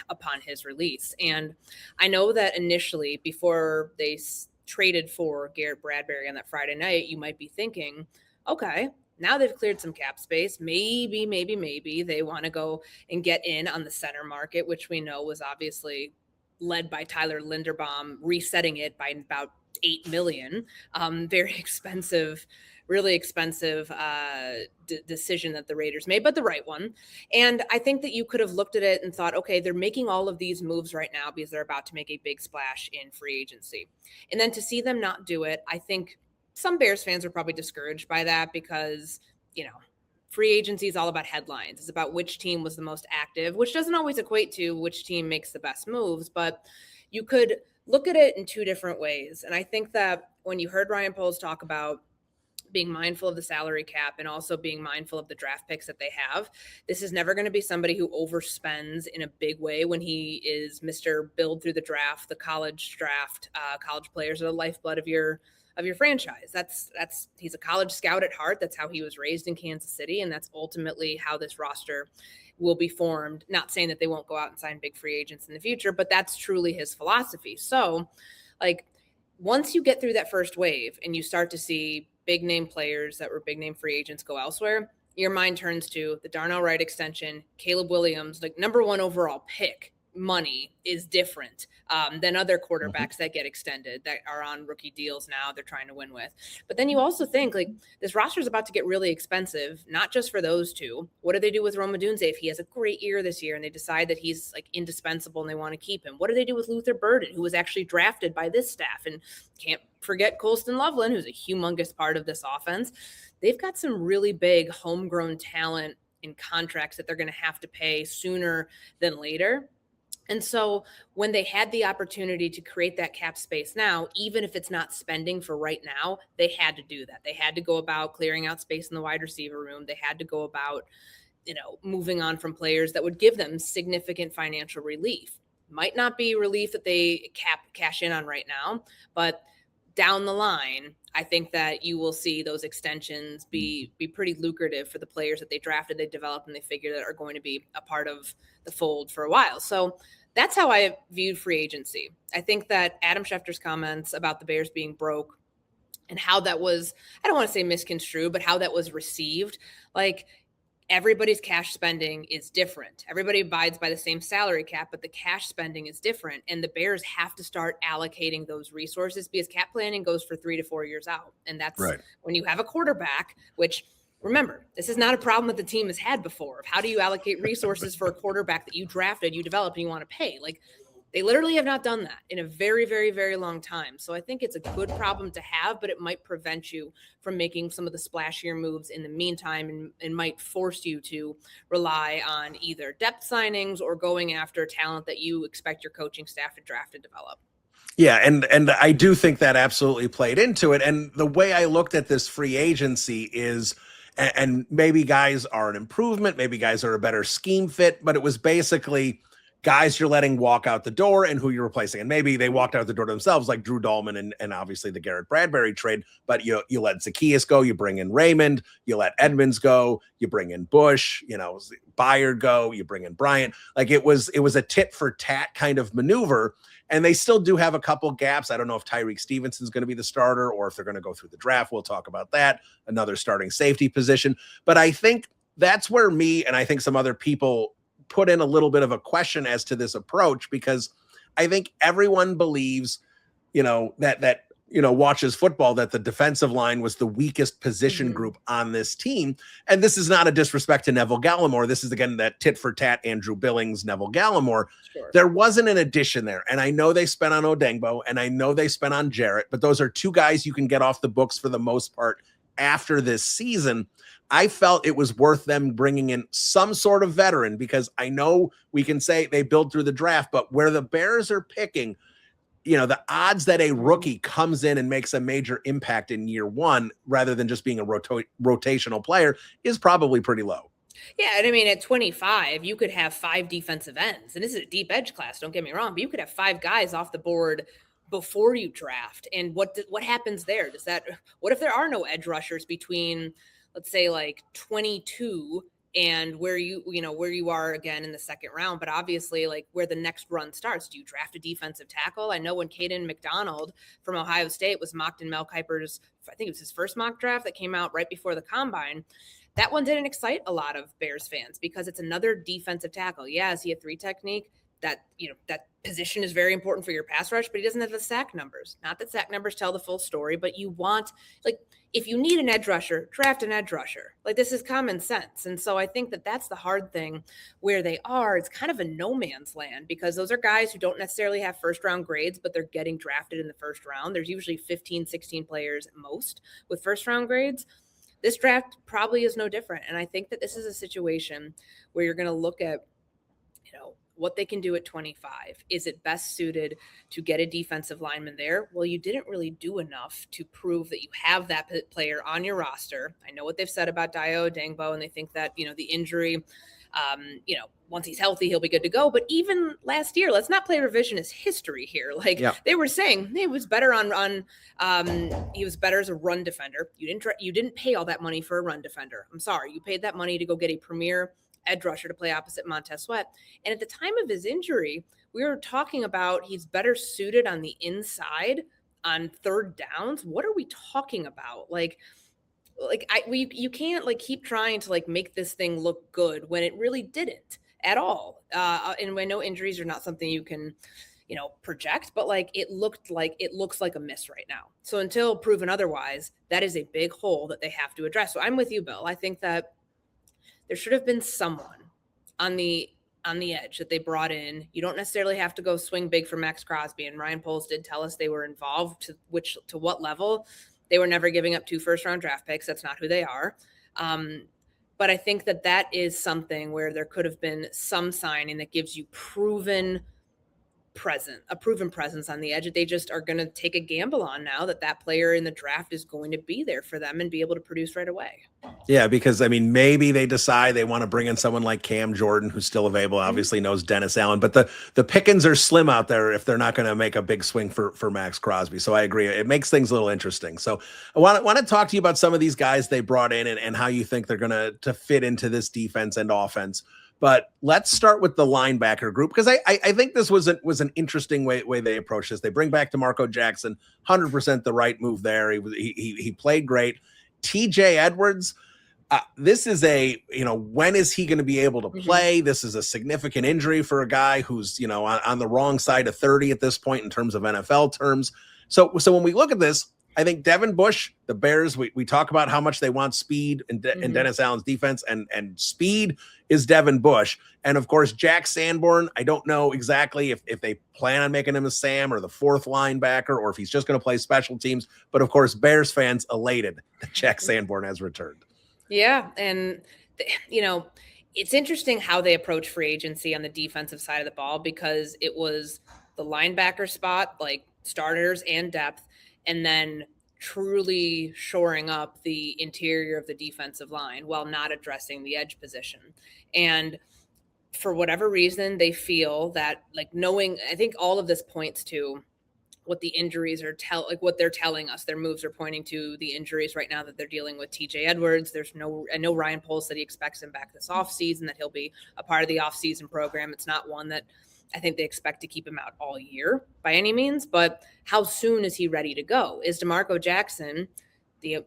upon his release. And I know that initially, before they traded for Garrett Bradbury on that Friday night, you might be thinking, okay, now they've cleared some cap space. Maybe they want to go and get in on the center market, which we know was obviously led by Tyler Linderbaum, resetting it by about $8 million. Very expensive really expensive decision that the Raiders made, but the right one. And I think that you could have looked at it and thought, okay, they're making all of these moves right now because they're about to make a big splash in free agency. And then to see them not do it, I think some Bears fans are probably discouraged by that because, free agency is all about headlines. It's about which team was the most active, which doesn't always equate to which team makes the best moves, but you could look at it in two different ways. And I think that when you heard Ryan Poles talk about being mindful of the salary cap and also being mindful of the draft picks that they have, this is never going to be somebody who overspends in a big way when he is Mr. Build through the draft, the college draft. College players are the lifeblood of your franchise. That's he's a college scout at heart. That's how he was raised in Kansas City. And that's ultimately how this roster will be formed. Not saying that they won't go out and sign big free agents in the future, but that's truly his philosophy. So once you get through that first wave and you start to see big name players that were big name free agents go elsewhere, your mind turns to the Darnell Wright extension, Caleb Williams, number 1 overall pick. Money is different than other quarterbacks that get extended that are on rookie deals now they're trying to win with. But then you also think this roster is about to get really expensive, not just for those two. What do they do with Rome Odunze if he has a great year this year and they decide that he's indispensable and they want to keep him? What do they do with Luther Burden, who was actually drafted by this staff? And can't forget Colston Loveland, who's a humongous part of this offense. They've got some really big homegrown talent in contracts that they're going to have to pay sooner than later. And so when they had the opportunity to create that cap space now, even if it's not spending for right now, they had to do that. They had to go about clearing out space in the wide receiver room. They had to go about, moving on from players that would give them significant financial relief. Might not be relief that they cash in on right now, but down the line, I think that you will see those extensions be pretty lucrative for the players that they drafted, they developed, and they figure that are going to be a part of the fold for a while. So that's how I viewed free agency. I think that Adam Schefter's comments about the Bears being broke and how that was, I don't want to say misconstrued, but how that was received, everybody's cash spending is different. Everybody abides by the same salary cap, but the cash spending is different. And the Bears have to start allocating those resources because cap planning goes for 3 to 4 years out. And that's right. When you have a quarterback, which remember, this is not a problem that the team has had before. How do you allocate resources for a quarterback that you drafted, you developed, and you want to pay? They literally have not done that in a very, very, very long time. So I think it's a good problem to have, but it might prevent you from making some of the splashier moves in the meantime and might force you to rely on either depth signings or going after talent that you expect your coaching staff to draft and develop. Yeah, and I do think that absolutely played into it. And the way I looked at this free agency is, and maybe guys are an improvement, maybe guys are a better scheme fit, but it was basically guys you're letting walk out the door and who you're replacing. And maybe they walked out the door themselves, like Drew Dahlman and obviously the Garrett Bradbury trade, but you let Zacchaeus go, you bring in Raymond, you let Edmonds go, you bring in Bush, Byard go, you bring in Bryant. It was a tit for tat kind of maneuver. And they still do have a couple gaps. I don't know if Tyreek Stevenson's going to be the starter or if they're going to go through the draft. We'll talk about that. Another starting safety position. But I think that's where me and I think some other people put in a little bit of a question as to this approach, because I think everyone believes, that watches football, that the defensive line was the weakest position group on this team. And this is not a disrespect to Neville Gallimore. This is, again, that tit for tat Andrew Billings, Neville Gallimore. Sure. There wasn't an addition there. And I know they spent on Odengbo and I know they spent on Jarrett, but those are two guys you can get off the books for the most part after this season. I felt it was worth them bringing in some sort of veteran, because I know we can say they build through the draft, but where the Bears are picking, the odds that a rookie comes in and makes a major impact in year one, rather than just being a rotational player, is probably pretty low. Yeah, and I mean, at 25, you could have 5 defensive ends, and this is a deep edge class, don't get me wrong, but you could have 5 guys off the board before you draft. And what happens there? What if there are no edge rushers between, let's say, 22 and where you are again in the second round, but obviously where the next run starts? Do you draft a defensive tackle? I know when Caden McDonald from Ohio State was mocked in Mel Kiper's, I think it was his first mock draft that came out right before the combine, that one didn't excite a lot of Bears fans because it's another defensive tackle. Yeah, is he a 3 technique? That position is very important for your pass rush, but he doesn't have the sack numbers. Not that sack numbers tell the full story, but you want, if you need an edge rusher, draft an edge rusher. Like, this is common sense. And so I think that that's the hard thing where they are. It's kind of a no man's land because those are guys who don't necessarily have first round grades, but they're getting drafted in the first round. There's usually 15, 16 players at most with first round grades. This draft probably is no different. And I think that this is a situation where you're going to look at, what they can do at 25. Is it best suited to get a defensive lineman there? Well, you didn't really do enough to prove that you have that player on your roster. I know what they've said about Dio Dangbo, and they think that, the injury, once he's healthy, he'll be good to go. But even last year, let's not play revisionist history here. They were saying he was better he was better as a run defender. You didn't pay all that money for a run defender. I'm sorry. You paid that money to go get a premier edge rusher to play opposite Montez Sweat. And at the time of his injury, we were talking about he's better suited on the inside on third downs. What are we talking about? You can't keep trying to make this thing look good when it really didn't at all. And I know injuries are not something you can, project, but it looks like a miss right now. So until proven otherwise, that is a big hole that they have to address. So I'm with you, Bill. I think that there should have been someone on the edge that they brought in. You don't necessarily have to go swing big for Max Crosby. And Ryan Poles did tell us they were involved to what level. They were never giving up 2 first-round draft picks. That's not who they are. But I think that is something where there could have been some signing that gives you a proven presence on the edge that they just are going to take a gamble on now that player in the draft is going to be there for them and be able to produce right away. Yeah, because maybe they decide they want to bring in someone like Cam Jordan, who's still available, obviously knows Dennis Allen, but the pickings are slim out there if they're not going to make a big swing for Max Crosby. So I agree. It makes things a little interesting. So I want to talk to you about some of these guys they brought in and how you think they're going to fit into this defense and offense. But let's start with the linebacker group, because I think this was an interesting way they approached this. They bring back DeMarco Jackson, 100% the right move there. He played great. TJ Edwards, this is when is he going to be able to play? Mm-hmm. This is a significant injury for a guy who's, on the wrong side of 30 at this point in terms of NFL terms. So when we look at this, I think Devin Bush, the Bears, we talk about how much they want speed in Dennis Allen's defense, and speed is Devin Bush. And, of course, Jack Sanborn, I don't know exactly if they plan on making him a Sam or the fourth linebacker or if he's just going to play special teams. But, of course, Bears fans elated that Jack Sanborn has returned. Yeah, and, it's interesting how they approach free agency on the defensive side of the ball, because it was the linebacker spot, starters and depth, and then truly shoring up the interior of the defensive line while not addressing the edge position. And for whatever reason, they feel that I think all of this points to what the injuries are what they're telling us. Their moves are pointing to the injuries right now that they're dealing with. TJ Edwards, I know Ryan Poles said he expects him back this offseason, that he'll be a part of the offseason program. It's not one that I think they expect to keep him out all year by any means, but how soon is he ready to go? Is DeMarco Jackson, the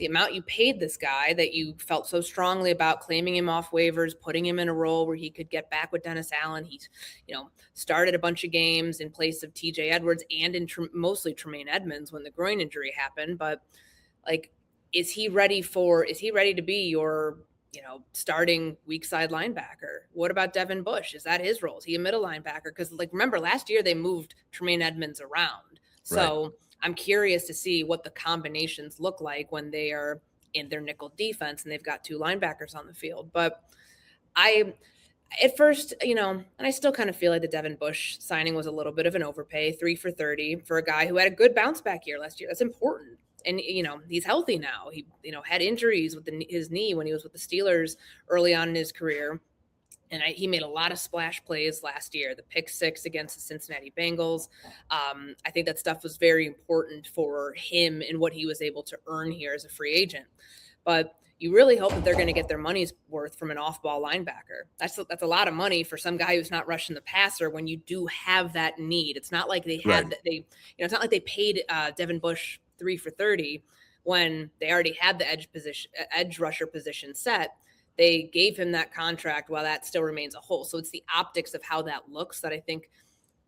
amount you paid this guy that you felt so strongly about, claiming him off waivers, putting him in a role where he could get back with Dennis Allen? He's, started a bunch of games in place of TJ Edwards and in mostly Tremaine Edmonds when the groin injury happened. But is he ready to be your starting weak side linebacker? What about Devin Bush? Is that his role? Is he a middle linebacker? Because remember last year they moved Tremaine Edmonds around. So right. I'm curious to see what the combinations look like when they are in their nickel defense and they've got 2 linebackers on the field. But at first, and I still kind of feel like the Devin Bush signing was a little bit of an overpay, 3 for $30 for a guy who had a good bounce back year last year. That's important. And, he's healthy now. He, had injuries with his knee when he was with the Steelers early on in his career. And he made a lot of splash plays last year, the pick 6 against the Cincinnati Bengals. I think that stuff was very important for him and what he was able to earn here as a free agent. But you really hope that they're going to get their money's worth from an off-ball linebacker. That's a lot of money for some guy who's not rushing the passer when you do have that need. It's not like they had it's not like they paid Devin Bush 3 for $30 when they already had the edge rusher position set. They gave him that contract while that still remains a hole. So it's the optics of how that looks that I think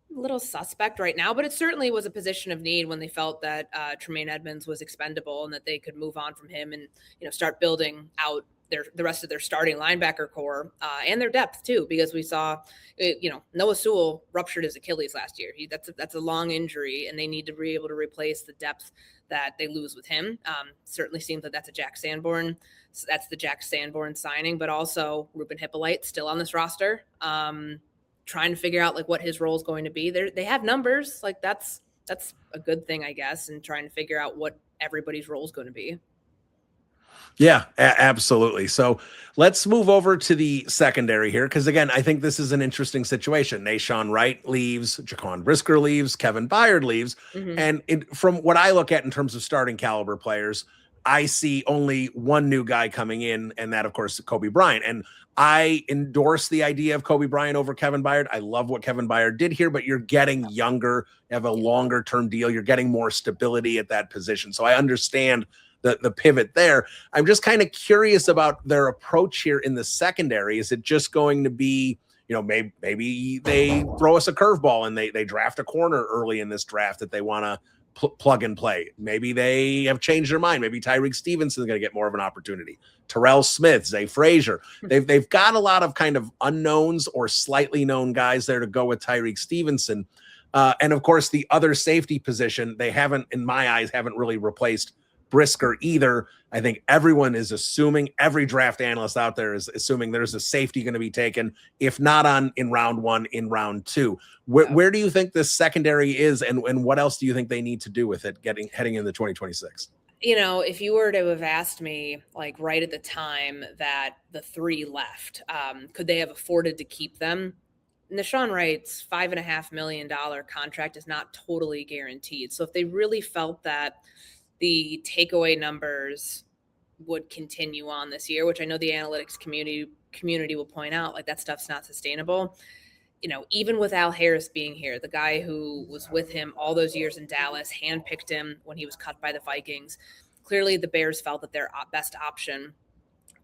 little suspect right now, but it certainly was a position of need when they felt that Tremaine Edmonds was expendable and that they could move on from him and, start building out the rest of their starting linebacker core and their depth too, because we saw, Noah Sewell ruptured his Achilles last year. That's a long injury, and they need to be able to replace the depth that they lose with him. Certainly seems that that's the Jack Sanborn signing, but also Ruben Hippolyte still on this roster. Trying to figure out what his role is going to be. They have numbers, that's a good thing, I guess, and trying to figure out what everybody's role is going to be. Yeah, absolutely. So let's move over to the secondary here, because again, I think this is an interesting situation. Nashawn Wright leaves, Jaquan Brisker leaves, Kevin Byard leaves, and from what I look at in terms of starting caliber players, I see only one new guy coming in, and that, of course, Kobe Bryant. And I endorse the idea of Kobe Bryant over Kevin Byard. I love what Kevin Byard did here, but you're getting younger, you have a longer term deal, you're getting more stability at that position. So I understand the pivot there. I'm just kind of curious about their approach here in the secondary. Is it just going to be, maybe they throw us a curveball and they draft a corner early in this draft that they want to plug and play? Maybe they have changed their mind. Maybe Tyreek Stevenson is going to get more of an opportunity. Terrell Smith, Zay Frazier. They've got a lot of kind of unknowns or slightly known guys there to go with Tyreek Stevenson. And of course, the other safety position, they haven't, in my eyes, haven't really replaced Brisker either. I think everyone is assuming, every draft analyst out there is assuming there's a safety going to be taken, if not in round one, in round two. Where do you think this secondary is, and what else do you think they need to do with it heading into 2026? If you were to have asked me right at the time that the three left, could they have afforded to keep them? Nashawn Wright's $5.5 million contract is not totally guaranteed. So if they really felt that the takeaway numbers would continue on this year, which I know the analytics community will point out, that stuff's not sustainable. Even with Al Harris being here, the guy who was with him all those years in Dallas, handpicked him when he was cut by the Vikings. Clearly the Bears felt that their best option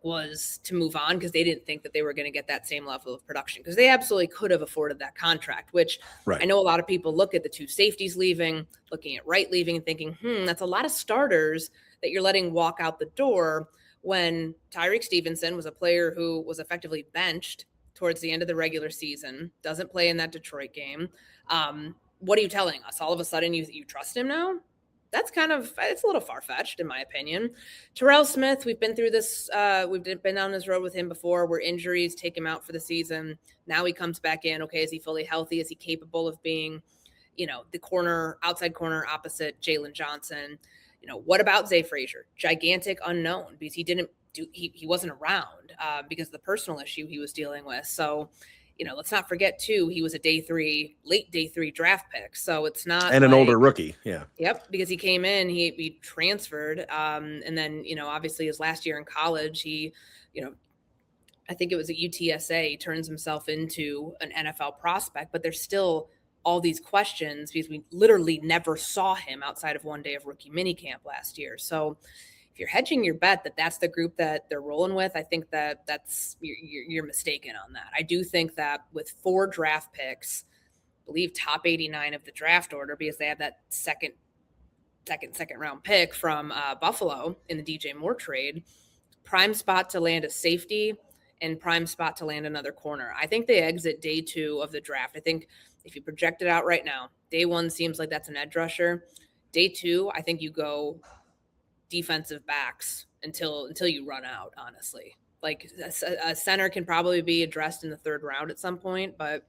was to move on because they didn't think that they were going to get that same level of production, because they absolutely could have afforded that contract, which I know a lot of people look at the two safeties leaving, looking at Wright leaving and thinking, that's a lot of starters that you're letting walk out the door, when Tyreek Stevenson was a player who was effectively benched towards the end of the regular season, doesn't play in that Detroit game. What are you telling us? All of a sudden you trust him now? That's it's a little far-fetched in my opinion. Terrell Smith, we've been through this. We've been down this road with him before, where injuries take him out for the season. Now he comes back in. Okay, is he fully healthy? Is he capable of being, the outside corner opposite Jalen Johnson? What about Zay Frazier? Gigantic unknown, because he wasn't around because of the personal issue he was dealing with. So, let's not forget too, he was a late day three draft pick. So it's not, and an older rookie. Yeah. Yep. Because he came in, he transferred. And then, obviously his last year in college, he, I think it was at UTSA, he turns himself into an NFL prospect, but there's still all these questions because we literally never saw him outside of one day of rookie minicamp last year. So if you're hedging your bet that that's the group that they're rolling with, I think you're mistaken on that. I do think that with 4 draft picks, I believe top 89 of the draft order, because they have that second round pick from Buffalo in the DJ Moore trade, prime spot to land a safety and prime spot to land another corner. I think they exit day 2 of the draft. I think if you project it out right now, day 1 seems like that's an edge rusher. Day 2, I think you go defensive backs until you run out, honestly. A center can probably be addressed in the 3rd round at some point, but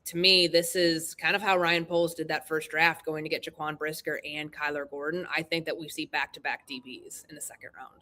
to me, this is kind of how Ryan Poles did that first draft, going to get Jaquan Brisker and Kyler Gordon. I think that we see back-to-back DBs in the 2nd round.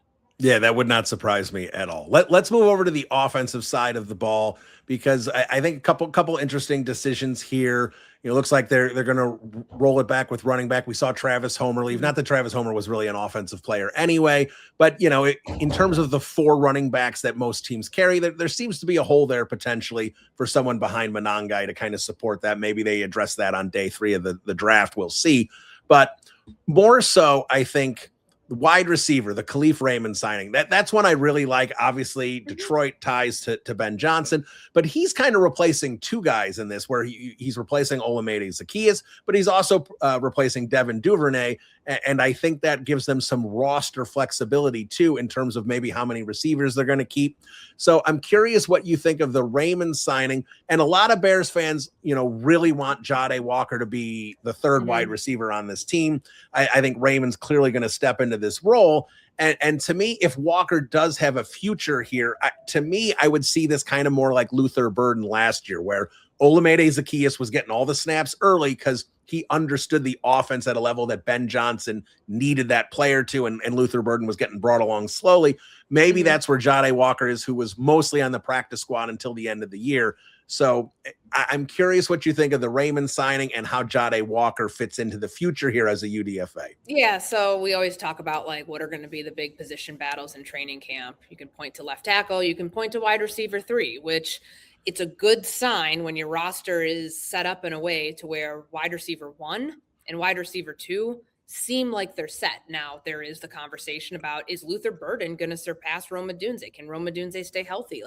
Yeah, that would not surprise me at all. Let's move over to the offensive side of the ball, because I think a couple interesting decisions here. It looks like they're going to roll it back with running back. We saw Travis Homer leave. Not that Travis Homer was really an offensive player anyway, but in terms of the 4 running backs that most teams carry, there seems to be a hole there potentially for someone behind Monangai to kind of support that. Maybe they address that on day 3 of the draft. We'll see. But more so, I think wide receiver, the Khalif Raymond signing, that's one I really like. Obviously, Detroit ties to Ben Johnson, but he's kind of replacing two guys in this, where he's replacing Olamide Zaccheaus, but he's also replacing Devin Duvernay. And I think that gives them some roster flexibility too, in terms of maybe how many receivers they're going to keep. So I'm curious what you think of the Raymond signing. And a lot of Bears fans, really want Jahdae Walker to be the third wide receiver on this team. I think Raymond's clearly going to step into this role. And to me, if Walker does have a future here, I would see this kind of more like Luther Burden last year, where Olamide Zaccheaus was getting all the snaps early because he understood the offense at a level that Ben Johnson needed that player to, and Luther Burden was getting brought along slowly. Maybe that's where Jahdae Walker is, who was mostly on the practice squad until the end of the year. So I'm curious what you think of the Raymond signing and how Jahdae Walker fits into the future here as a UDFA. Yeah, so we always talk about what are going to be the big position battles in training camp. You can point to left tackle, you can point to wide receiver 3, which it's a good sign when your roster is set up in a way to where wide receiver 1 and wide receiver 2 seem like they're set. Now, there is the conversation about, is Luther Burden going to surpass Rome Odunze? Can Rome Odunze stay healthy?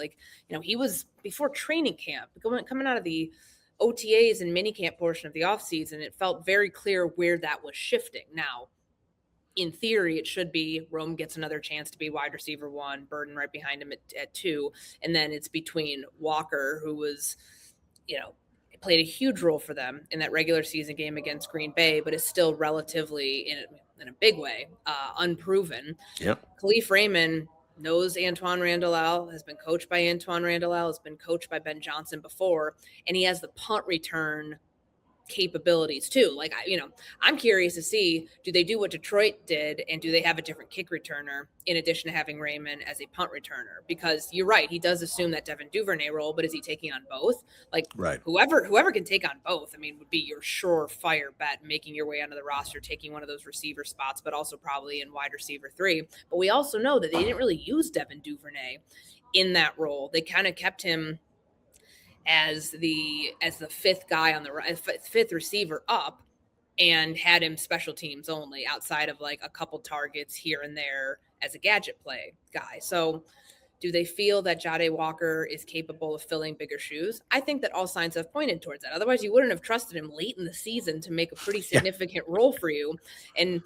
He was, before training camp, coming out of the OTAs and minicamp portion of the offseason, it felt very clear where that was shifting. Now, in theory, it should be Rome gets another chance to be wide receiver 1, Burden right behind him at 2. And then it's between Walker, who was, played a huge role for them in that regular season game against Green Bay, but is still relatively, in a big way, unproven. Yep. Khalif Raymond knows Antoine Randall, has been coached by Antoine Randall, has been coached by Ben Johnson before, and he has the punt return capabilities too. I'm curious to see, do they do what Detroit did, and do they have a different kick returner in addition to having Raymond as a punt returner? Because you're right, he does assume that Devin Duvernay role, but is he taking on both? Right. Whoever can take on both, would be your surefire bet, making your way onto the roster, taking one of those receiver spots, but also probably in wide receiver 3. But we also know that they didn't really use Devin Duvernay in that role. They kind of kept him as the fifth guy on the fifth receiver up, and had him special teams only, outside of a couple targets here and there as a gadget play guy. So do they feel that Jahdae Walker is capable of filling bigger shoes? I think that all signs have pointed towards that. Otherwise, you wouldn't have trusted him late in the season to make a pretty significant role for you, and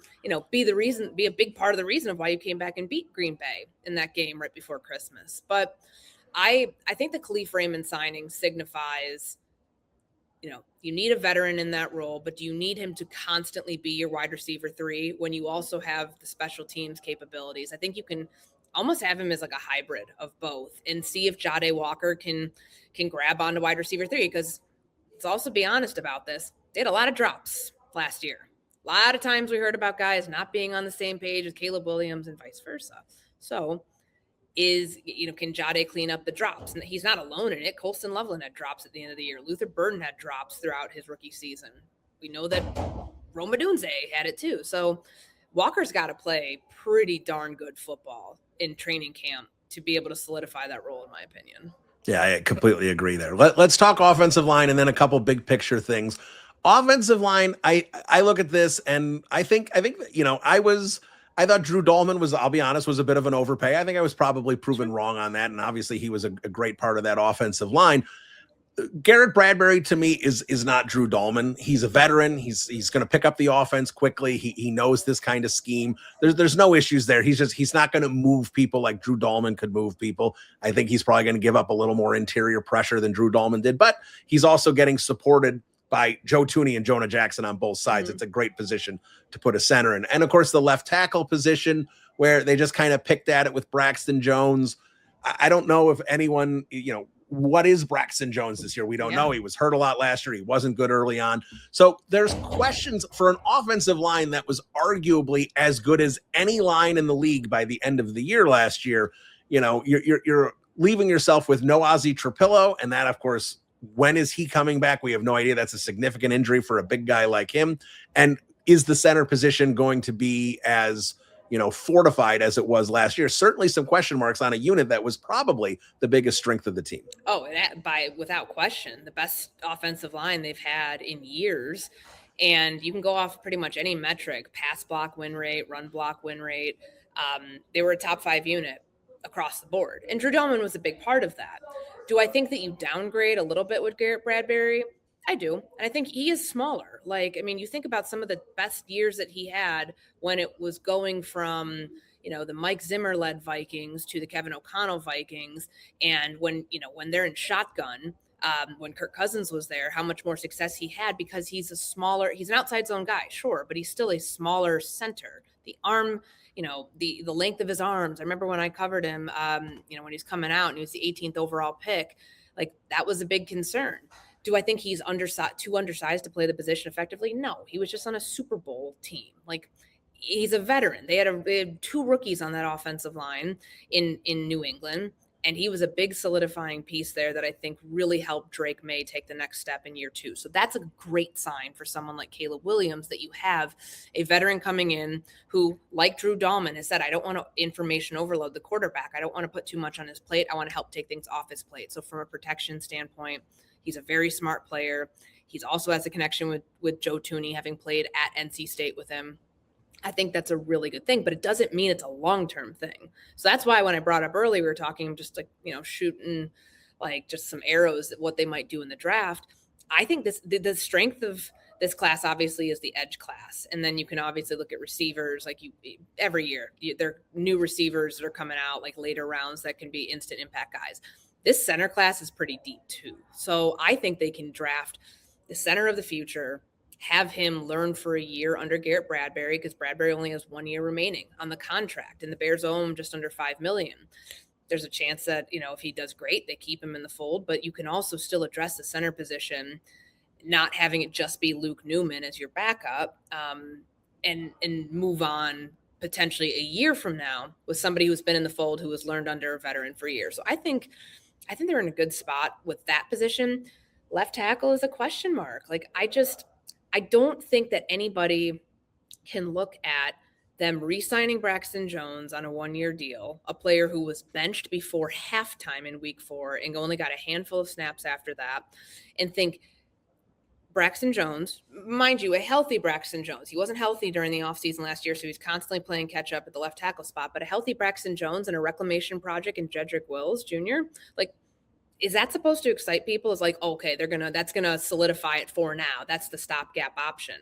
be a big part of the reason of why you came back and beat Green Bay in that game right before Christmas. But I think the Khalif Raymond signing signifies, you need a veteran in that role, but do you need him to constantly be your wide receiver 3 when you also have the special teams capabilities? I think you can almost have him as a hybrid of both, and see if Jahdae Walker can grab onto wide receiver 3, because let's also be honest about this. They had a lot of drops last year. A lot of times we heard about guys not being on the same page with Caleb Williams and vice versa. So can Jahdae clean up the drops? And he's not alone in it. Colston Loveland had drops at the end of the year. Luther Burden had drops throughout his rookie season. We know that Rome Odunze had it too. So Walker's got to play pretty darn good football in training camp to be able to solidify that role, in my opinion. Yeah, I completely agree there. Let's talk offensive line, and then a couple big picture things. Offensive line, I look at this, and I think I thought Drew Dahlman was, I'll be honest, was a bit of an overpay. I think I was probably proven wrong on that. And obviously he was a great part of that offensive line. Garrett Bradbury, to me, is not Drew Dahlman. He's a veteran. He's going to pick up the offense quickly. He knows this kind of scheme. There's no issues there. He's not going to move people like Drew Dahlman could move people. I think he's probably going to give up a little more interior pressure than Drew Dahlman did, but he's also getting supported by Joe Tooney and Jonah Jackson on both sides. It's a great position to put a center in. And of course, the left tackle position, where they just kind of picked at it with Braxton Jones. I don't know if anyone, what is Braxton Jones this year? We don't know. He was hurt a lot last year. He wasn't good early on. So there's questions for an offensive line that was arguably as good as any line in the league by the end of the year last year. You're leaving yourself with no Ozzie Trapillo, and that, of course, when is he coming back? We have no idea. That's a significant injury for a big guy like him. And is the center position going to be as, fortified as it was last year? Certainly some question marks on a unit that was probably the biggest strength of the team. Oh, without question, the best offensive line they've had in years. And you can go off pretty much any metric, pass block win rate, run block win rate. They were a top 5 unit across the board. And Drew Dalman was a big part of that. Do I think that you downgrade a little bit with Garrett Bradbury? I do. And I think he is smaller. You think about some of the best years that he had when it was going from, the Mike Zimmer led Vikings to the Kevin O'Connell Vikings. And when they're in shotgun, when Kirk Cousins was there, how much more success he had because he's an outside zone guy, sure, but he's still a smaller center. The arm, the length of his arms. I remember when I covered him, when he was coming out and he was the 18th overall pick, that was a big concern. Do I think he's too undersized to play the position effectively? No, he was just on a Super Bowl team. He's a veteran. They had 2 rookies on that offensive line in New England. And he was a big solidifying piece there that I think really helped Drake May take the next step in year 2. So that's a great sign for someone like Caleb Williams that you have a veteran coming in who, like Drew Dalman has said, I don't want to information overload the quarterback. I don't want to put too much on his plate. I want to help take things off his plate. So from a protection standpoint, he's a very smart player. He's also has a connection with Joe Thuney, having played at NC State with him. I think that's a really good thing, but it doesn't mean it's a long-term thing. So that's why when I brought up early, we were talking just shooting just some arrows at what they might do in the draft. I think the strength of this class obviously is the edge class. And then you can obviously look at receivers every year. There are new receivers that are coming out later rounds that can be instant impact guys. This center class is pretty deep too. So I think they can draft the center of the future, have him learn for a year under Garrett Bradbury, because Bradbury only has 1 year remaining on the contract, and the Bears owe him just under $5 million. There's a chance that, if he does great, they keep him in the fold, but you can also still address the center position, not having it just be Luke Newman as your backup, and move on potentially a year from now with somebody who's been in the fold, who has learned under a veteran for years. So I think they're in a good spot with that position. Left tackle is a question mark. I don't think that anybody can look at them re-signing Braxton Jones on a 1-year deal, a player who was benched before halftime in week 4 and only got a handful of snaps after that, and think Braxton Jones, mind you, a healthy Braxton Jones. He wasn't healthy during the offseason last year, so he's constantly playing catch up at the left tackle spot, but a healthy Braxton Jones and a reclamation project in Jedrick Wills Jr., is that supposed to excite people? It's okay, that's gonna solidify it for now. That's the stopgap option.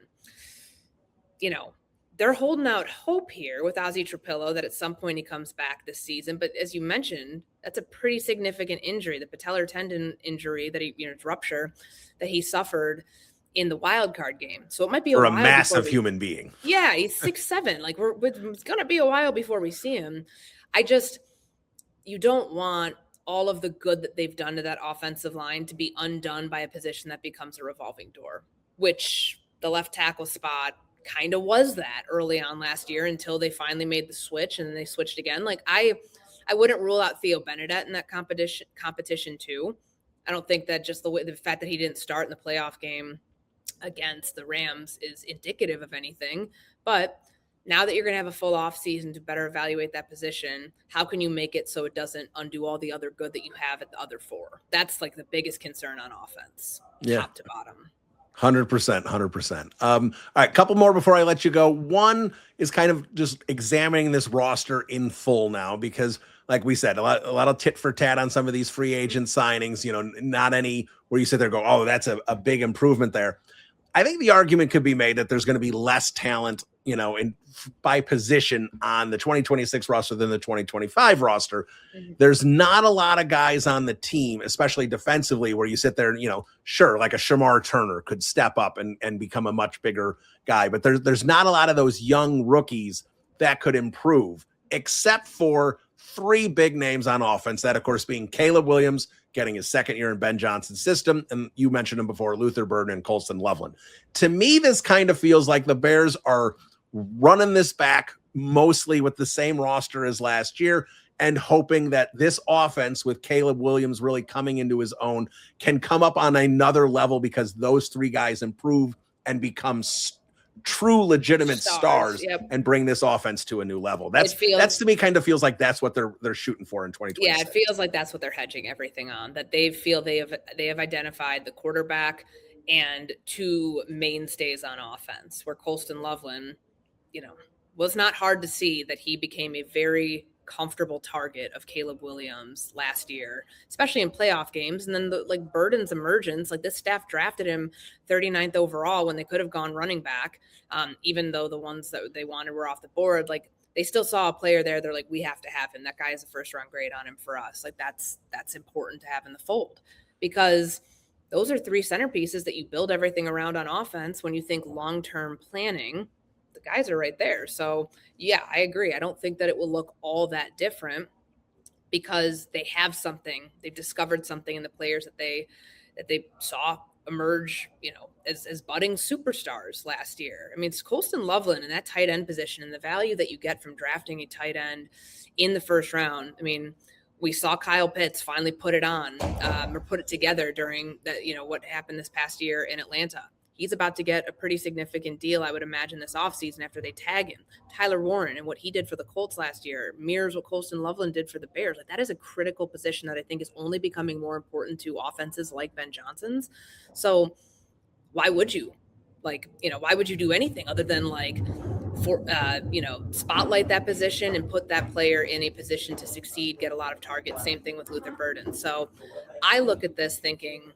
They're holding out hope here with Ozzie Trapillo that at some point he comes back this season. But as you mentioned, that's a pretty significant injury, the patellar tendon injury that rupture that he suffered in the wild card game. So it might be a massive human being. Yeah, he's 6'7". It's gonna be a while before we see him. You don't want all of the good that they've done to that offensive line to be undone by a position that becomes a revolving door, which the left tackle spot kind of was that early on last year until they finally made the switch, and then they switched again. I wouldn't rule out Theo Benedette in that competition too. I don't think that just the fact that he didn't start in the playoff game against the Rams is indicative of anything, but now that you're going to have a full off season to better evaluate that position, how can you make it so it doesn't undo all the other good that you have at the other 4? That's the biggest concern on offense, top to bottom. 100%. All right, couple more before I let you go. One is kind of just examining this roster in full now, because like we said, a lot of tit for tat on some of these free agent signings, not any where you sit there and go, oh, that's a big improvement there. I think the argument could be made that there's going to be less talent, by position on the 2026 roster than the 2025 roster. Mm-hmm. There's not a lot of guys on the team, especially defensively, where you sit there and, sure, like a Shamar Turner could step up and become a much bigger guy. But there's not a lot of those young rookies that could improve, except for 3 big names on offense, that, of course, being Caleb Williams, getting his 2nd year in Ben Johnson's system. And you mentioned him before, Luther Burden and Colston Loveland. To me, this kind of feels like the Bears are running this back mostly with the same roster as last year and hoping that this offense with Caleb Williams really coming into his own can come up on another level, because those 3 guys improve and become true legitimate stars and bring this offense to a new level. That's to me kind of feels like that's what they're shooting for in 2026. Yeah, it feels like that's what they're hedging everything on, that they feel they have identified the quarterback and two mainstays on offense, where Colston Loveland, was not hard to see that he became a very comfortable target of Caleb Williams last year, especially in playoff games. And then Burden's emergence, this staff drafted him 39th overall when they could have gone running back. Even though the ones that they wanted were off the board, they still saw a player there. They're like, we have to have him. That guy is a first round grade on him for us. That's important to have in the fold, because those are three centerpieces that you build everything around on offense. When you think long-term planning, the guys are right there. So yeah, I agree. I don't think that it will look all that different, because they have something. They've discovered something in the players that they saw emerge, as budding superstars last year. I mean, it's Colston Loveland in that tight end position, and the value that you get from drafting a tight end in the first round. I mean, we saw Kyle Pitts finally put it on, or put it together during that, what happened this past year in Atlanta. He's about to get a pretty significant deal, I would imagine, this offseason after they tag him. Tyler Warren and what he did for the Colts last year mirrors what Colston Loveland did for the Bears. That is a critical position that I think is only becoming more important to offenses like Ben Johnson's. So why would you? Why would you do anything other than spotlight that position and put that player in a position to succeed, get a lot of targets? Same thing with Luther Burden. So I look at this thinking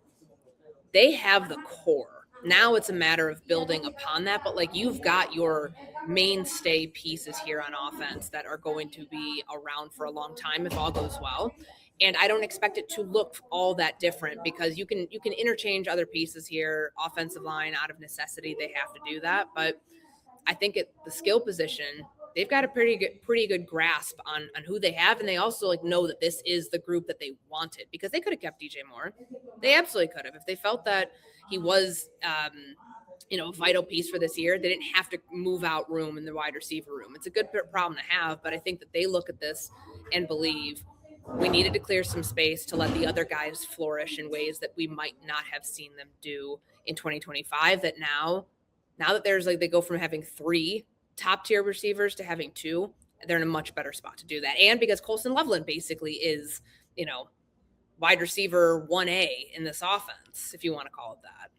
they have the core. Now it's a matter of building upon that, but you've got your mainstay pieces here on offense that are going to be around for a long time if all goes well. And I don't expect it to look all that different, because you can interchange other pieces here. Offensive line, out of necessity, they have to do that. But I think at the skill position, they've got a pretty good grasp on who they have, and they also know that this is the group that they wanted, because they could have kept DJ Moore. They absolutely could have, if they felt that he was a vital piece for this year. They didn't have to move out room in the wide receiver room. It's a good problem to have, but I think that they look at this and believe we needed to clear some space to let the other guys flourish in ways that we might not have seen them do in 2025. That now that there's they go from having three top tier receivers to having two, they're in a much better spot to do that. And because Colston Loveland basically is, wide receiver 1A in this offense, if you want to call it that.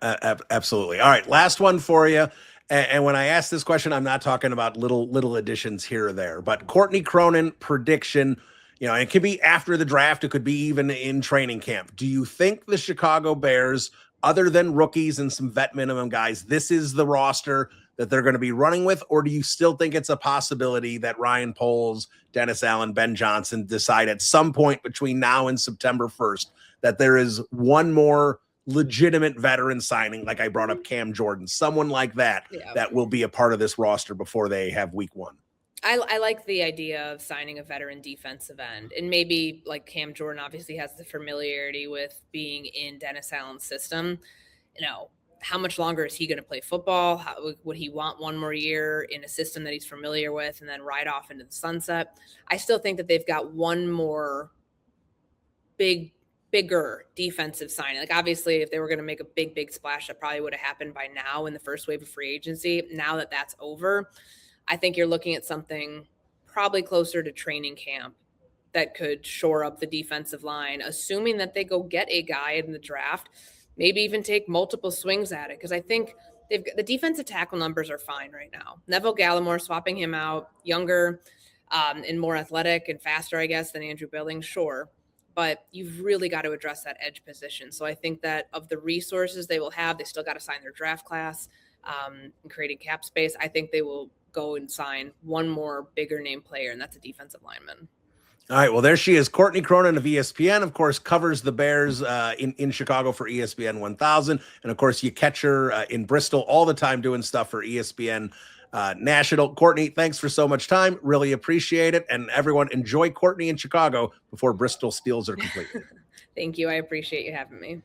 Yep, absolutely. All right, last one for you. And when I ask this question, I'm not talking about little additions here or there, but Courtney Cronin prediction, it could be after the draft. It could be even in training camp. Do you think the Chicago Bears, other than rookies and some vet minimum guys, this is the roster that they're going to be running with? Or do you still think it's a possibility that Ryan Poles, Dennis Allen, Ben Johnson decide at some point between now and September 1st that there is one more legitimate veteran signing, like I brought up Cam Jordan, someone like that, that will be a part of this roster before they have week one? I like the idea of signing a veteran defensive end, and maybe Cam Jordan obviously has the familiarity with being in Dennis Allen's system. How much longer is he going to play football? Would he want one more year in a system that he's familiar with and then ride off into the sunset? I still think that they've got one more bigger defensive signing. Obviously, if they were going to make a big splash, that probably would have happened by now in the first wave of free agency. Now that that's over, I think you're looking at something probably closer to training camp that could shore up the defensive line, assuming that they go get a guy in the draft, maybe even take multiple swings at it. Because I think the defensive tackle numbers are fine right now. Neville Gallimore, swapping him out, younger and more athletic and faster, I guess, than Andrew Billings, sure. But you've really got to address that edge position. So I think that of the resources they will have, they still got to sign their draft class and creating cap space. I think they will go and sign one more bigger name player, and that's a defensive lineman. All right, well, there she is, Courtney Cronin of ESPN, of course, covers the Bears in Chicago for ESPN 1000. And, of course, you catch her in Bristol all the time doing stuff for ESPN National. Courtney, thanks for so much time. Really appreciate it. And everyone, enjoy Courtney in Chicago before Bristol Steels are complete. Thank you. I appreciate you having me.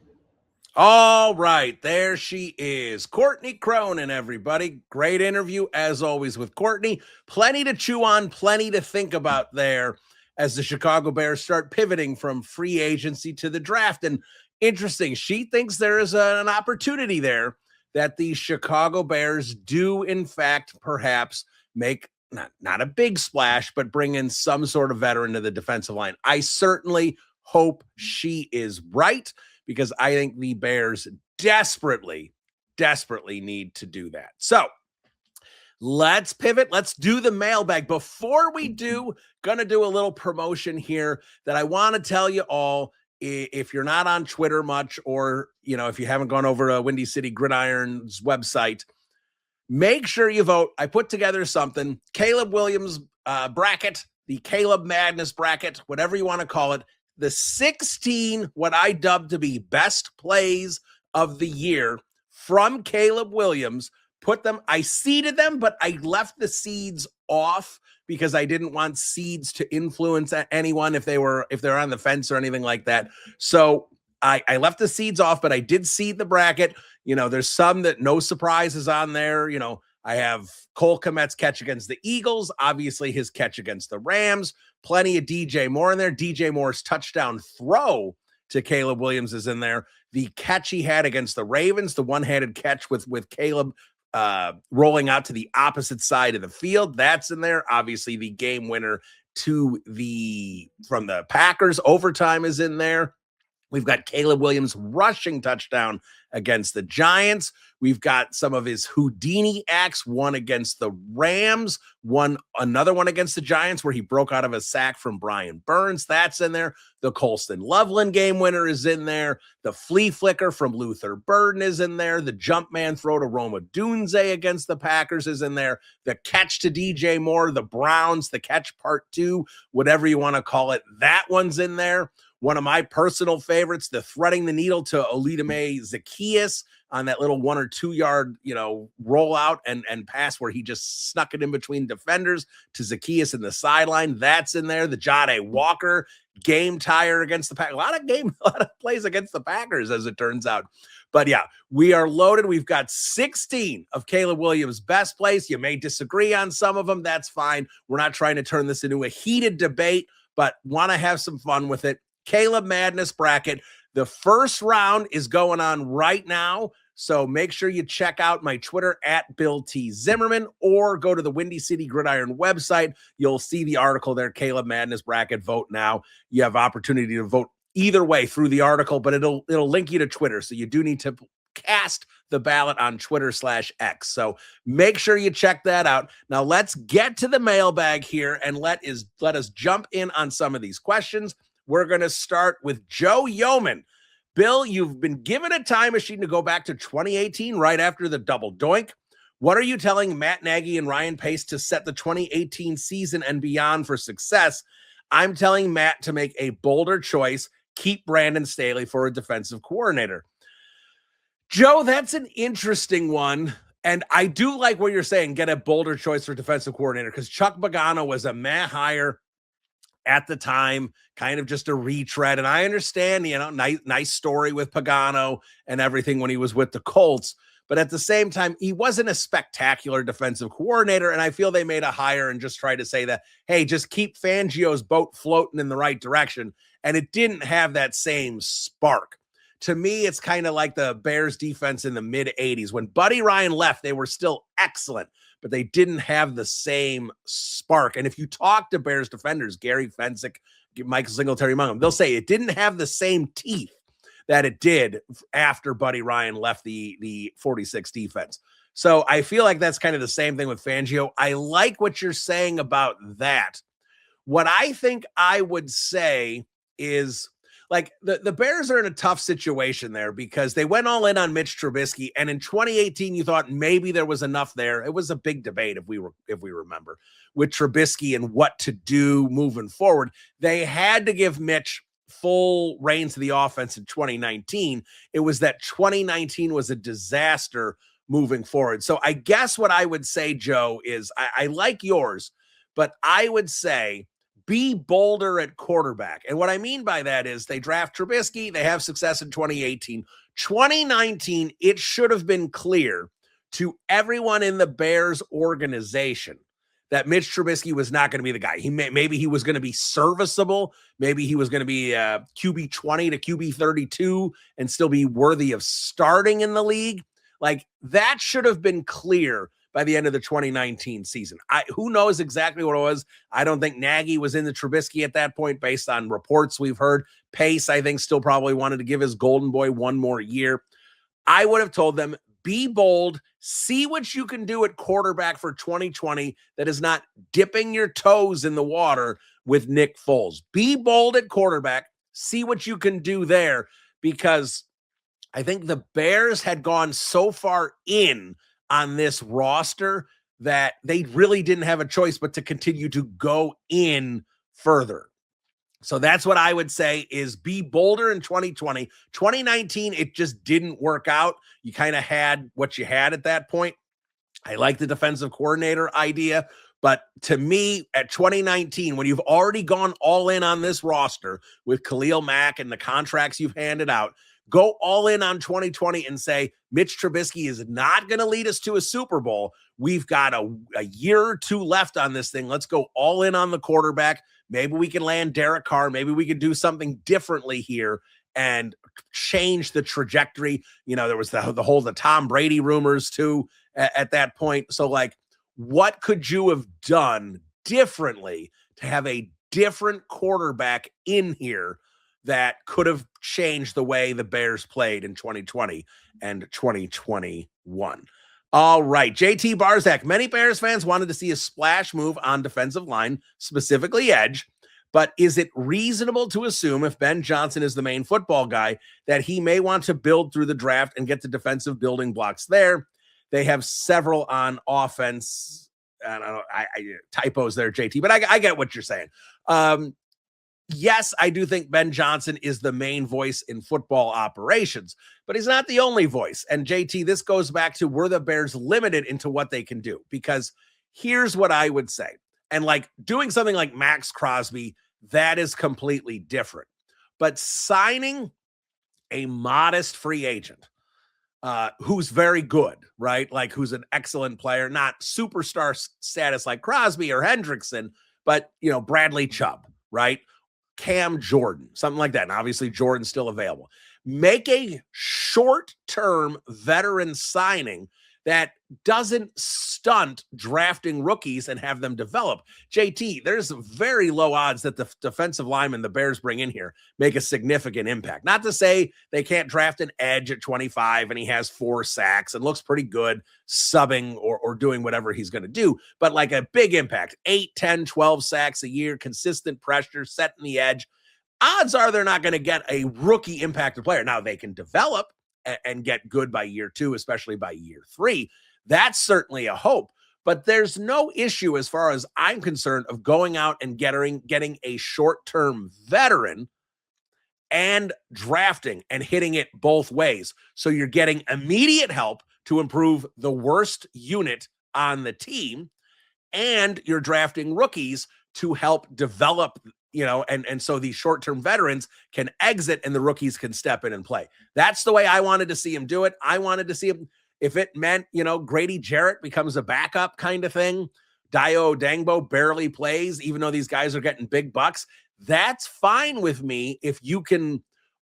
All right, there she is, Courtney Cronin, everybody. Great interview, as always, with Courtney. Plenty to chew on, plenty to think about there as the Chicago Bears start pivoting from free agency to the draft. And interesting, she thinks there is an opportunity there that the Chicago Bears do, in fact, perhaps make not a big splash, but bring in some sort of veteran to the defensive line. I certainly hope she is right, because I think the Bears desperately need to do that. So let's pivot. Let's do the mailbag. Before we do, gonna do a little promotion here that I want to tell you all. If you're not on Twitter much, or if you haven't gone over to Windy City Gridiron's website, make sure you vote. I put together something, Caleb Williams bracket, the Caleb Madness bracket, whatever you want to call it, the 16, what I dubbed to be best plays of the year from Caleb Williams. I seeded them, but I left the seeds off because I didn't want seeds to influence anyone if they're on the fence or anything like that. So I left the seeds off, but I did seed the bracket. There's some that no surprises on there. I have Cole Kmet's catch against the Eagles, obviously his catch against the Rams, plenty of DJ Moore in there. DJ Moore's touchdown throw to Caleb Williams is in there. The catch he had against the Ravens, the one-handed catch with Caleb rolling out to the opposite side of the field, that's in there. Obviously the game winner from the Packers overtime is in there. We've got Caleb Williams rushing touchdown against the Giants. We've got some of his Houdini acts, one against the Rams, another one against the Giants where he broke out of a sack from Brian Burns. That's in there. The Colston Loveland game winner is in there. The flea flicker from Luther Burden is in there. The jump man throw to Roma Dunze against the Packers is in there. The catch to DJ Moore, the Browns, the catch part 2, whatever you want to call it, that one's in there. One of my personal favorites, the threading the needle to Oludame Zaccheaus on that little 1 or 2 yard, rollout and pass where he just snuck it in between defenders to Zaccheaus in the sideline. That's in there. The Jade Walker game tire against the Packers. A lot of plays against the Packers, as it turns out. But yeah, we are loaded. We've got 16 of Caleb Williams' best plays. You may disagree on some of them. That's fine. We're not trying to turn this into a heated debate, but want to have some fun with it. Caleb Madness bracket. The first round is going on right now. So make sure you check out my Twitter at Bill T. Zimmerman or go to the Windy City Gridiron website. You'll see the article there, Caleb Madness bracket. Vote now. You have opportunity to vote either way through the article, but it'll link you to Twitter. So you do need to cast the ballot on Twitter/X. So make sure you check that out. Now let's get to the mailbag here and let us jump in on some of these questions. We're going to start with Joe Yeoman. Bill, you've been given a time machine to go back to 2018 right after the double doink. What are you telling Matt Nagy and Ryan Pace to set the 2018 season and beyond for success? I'm telling Matt to make a bolder choice, keep Brandon Staley for a defensive coordinator. Joe, that's an interesting one. And I do like what you're saying, get a bolder choice for defensive coordinator, because Chuck Pagano was a hire at the time, kind of just a retread. And I understand, nice story with Pagano and everything when he was with the Colts. But at the same time, he wasn't a spectacular defensive coordinator. And I feel they made a hire and just tried to say that, hey, just keep Fangio's boat floating in the right direction. And it didn't have that same spark. To me, it's kind of like the Bears defense in the mid 80s. When Buddy Ryan left, they were still excellent, but they didn't have the same spark. And if you talk to Bears defenders, Gary Fensick, Michael Singletary among them, they'll say it didn't have the same teeth that it did after Buddy Ryan left the 46 defense. So I feel like that's kind of the same thing with Fangio. I like what you're saying about that. What I think I would say is, like, the Bears are in a tough situation there because they went all in on Mitch Trubisky. And in 2018, you thought maybe there was enough there. It was a big debate, if we remember, with Trubisky and what to do moving forward. They had to give Mitch full reins to the offense in 2019. It was that 2019 was a disaster moving forward. So I guess what I would say, Joe, is I like yours, but I would say be bolder at quarterback. And what I mean by that is they draft Trubisky, they have success in 2018. 2019, it should have been clear to everyone in the Bears organization that Mitch Trubisky was not going to be the guy. Maybe he was going to be serviceable. Maybe he was going to be QB 20 to QB 32 and still be worthy of starting in the league. Like, that should have been clear by the end of the 2019 season. Who knows exactly what it was? I don't think Nagy was into Trubisky at that point based on reports we've heard. Pace, I think, still probably wanted to give his golden boy one more year. I would have told them, be bold, see what you can do at quarterback for 2020 that is not dipping your toes in the water with Nick Foles. Be bold at quarterback, see what you can do there, because I think the Bears had gone so far in on this roster that they really didn't have a choice but to continue to go in further. So that's what I would say is be bolder in 2020. 2019, it just didn't work out. You kind of had what you had at that point. I like the defensive coordinator idea, but to me at 2019, when you've already gone all in on this roster with Khalil Mack and the contracts you've handed out, go all in on 2020 and say, Mitch Trubisky is not going to lead us to a Super Bowl. We've got a year or two left on this thing. Let's go all in on the quarterback. Maybe we can land Derek Carr. Maybe we could do something differently here and change the trajectory. You know, there was the Tom Brady rumors too at that point. So like, what could you have done differently to have a different quarterback in here that could have changed the way the Bears played in 2020 and 2021? All right, JT Barzak. Many Bears fans wanted to see a splash move on defensive line, specifically edge. But is it reasonable to assume if Ben Johnson is the main football guy that he may want to build through the draft and get the defensive building blocks there? They have several on offense. I don't know, I typos there, JT, but I get what you're saying. Yes, I do think Ben Johnson is the main voice in football operations, but he's not the only voice. And JT, this goes back to were the Bears limited into what they can do? Because here's what I would say. And like doing something like Max Crosby, that is completely different. But signing a modest free agent who's very good, right? Like who's an excellent player, not superstar status like Crosby or Hendrickson, but, you know, Bradley Chubb, right? Cam Jordan, something like that. And obviously Jordan's still available. Make a short-term veteran signing that doesn't stunt drafting rookies and have them develop. JT, there's very low odds that the defensive linemen the Bears bring in here make a significant impact. Not to say they can't draft an edge at 25 and he has 4 sacks and looks pretty good subbing or doing whatever he's going to do, but like a big impact, 8, 10, 12 sacks a year, consistent pressure, setting the edge. Odds are they're not going to get a rookie impacted player. Now they can develop and get good by year 2, especially by year 3. That's certainly a hope, but there's no issue as far as I'm concerned of going out and getting a short-term veteran and drafting and hitting it both ways. So you're getting immediate help to improve the worst unit on the team, and you're drafting rookies to help develop, you know, and so these short-term veterans can exit and the rookies can step in and play. That's the way I wanted to see him do it. I wanted to see him, if it meant, you know, Grady Jarrett becomes a backup kind of thing, Dayo Odangbo barely plays, even though these guys are getting big bucks. That's fine with me if you can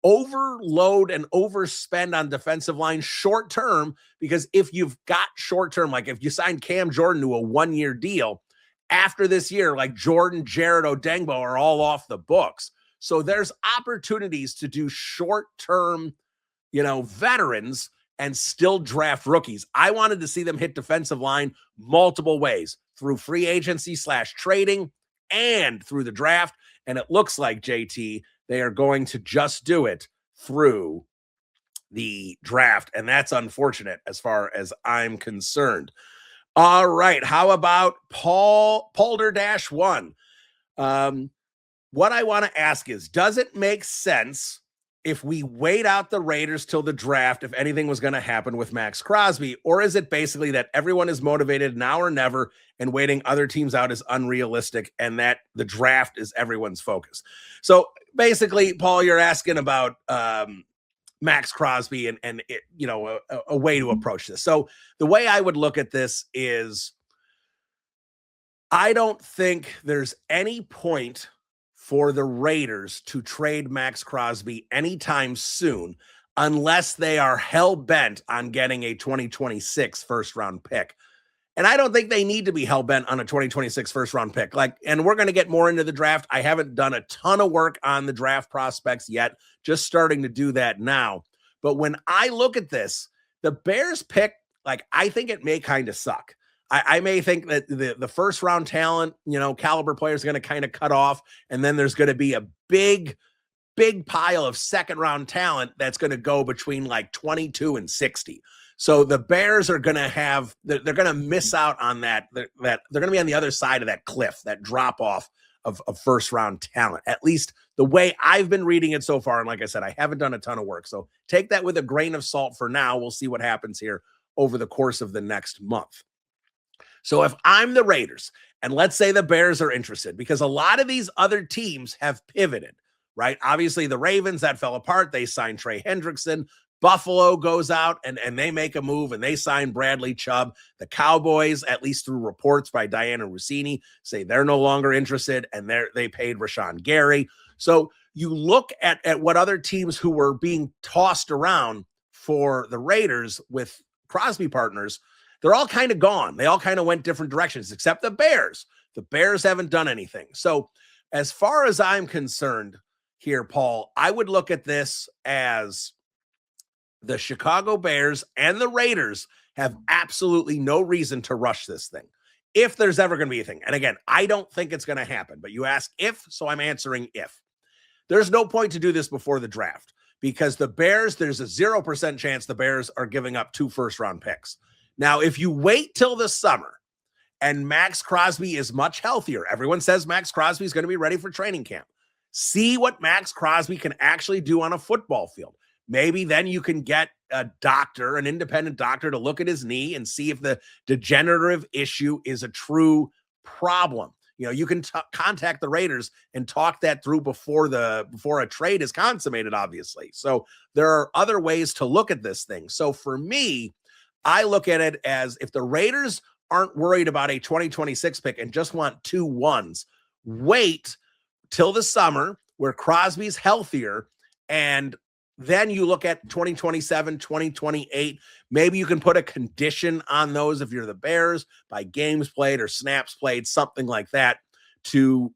overload and overspend on defensive line short-term, because if you've got short-term, like if you signed Cam Jordan to a 1-year deal, after this year, like Jordan, Jarrett, Odangbo are all off the books. So there's opportunities to do short-term, you know, veterans and still draft rookies. I wanted to see them hit defensive line multiple ways, through free agency / trading and through the draft. And it looks like, JT, they are going to just do it through the draft. And that's unfortunate as far as I'm concerned. All right. How about Polder-1? What I want to ask is, does it make sense if we wait out the Raiders till the draft, if anything was going to happen with Max Crosby, or is it basically that everyone is motivated now or never and waiting other teams out is unrealistic and that the draft is everyone's focus? So basically, Paul, you're asking about, Max Crosby and it, you know, a way to approach this. So the way I would look at this is, I don't think there's any point for the Raiders to trade Max Crosby anytime soon, unless they are hell-bent on getting a 2026 first-round pick. And I don't think they need to be hell-bent on a 2026 first-round pick. Like, and we're going to get more into the draft. I haven't done a ton of work on the draft prospects yet, just starting to do that now. But when I look at this, the Bears pick, like, I think it may kind of suck. I may think that the first round talent, caliber players are going to kind of cut off. And then there's going to be a big pile of second round talent that's going to go between like 22 and 60. So the Bears are going to have, they're going to miss out on that. They're going to be on the other side of that cliff, that drop off of first round talent, at least the way I've been reading it so far. And like I said, I haven't done a ton of work. So take that with a grain of salt for now. We'll see what happens here over the course of the next month. So if I'm the Raiders, and let's say the Bears are interested, because a lot of these other teams have pivoted, right? Obviously the Ravens, that fell apart. They signed Trey Hendrickson. Buffalo goes out and they make a move and they sign Bradley Chubb. The Cowboys, at least through reports by Diana Rossini, say they're no longer interested, and they paid Rashawn Gary. So you look at what other teams who were being tossed around for the Raiders with Crosby partners, they're all kind of gone. They all kind of went different directions, except the Bears. The Bears haven't done anything. So as far as I'm concerned here, Paul, I would look at this as the Chicago Bears and the Raiders have absolutely no reason to rush this thing, if there's ever going to be a thing. And again, I don't think it's going to happen, but you ask if, so I'm answering if. There's no point to do this before the draft, because the Bears, there's a 0% chance the Bears are giving up 2 first-round picks. Now, if you wait till the summer and Max Crosby is much healthier, everyone says Max Crosby is going to be ready for training camp. See what Max Crosby can actually do on a football field. Maybe then you can get a doctor, an independent doctor, to look at his knee and see if the degenerative issue is a true problem. You can contact the Raiders and talk that through before a trade is consummated, obviously. So there are other ways to look at this thing. So for me, I look at it as, if the Raiders aren't worried about a 2026 pick and just want 2 ones, wait till the summer where Crosby's healthier, and then you look at 2027, 2028. Maybe you can put a condition on those if you're the Bears, by games played or snaps played, something like that, to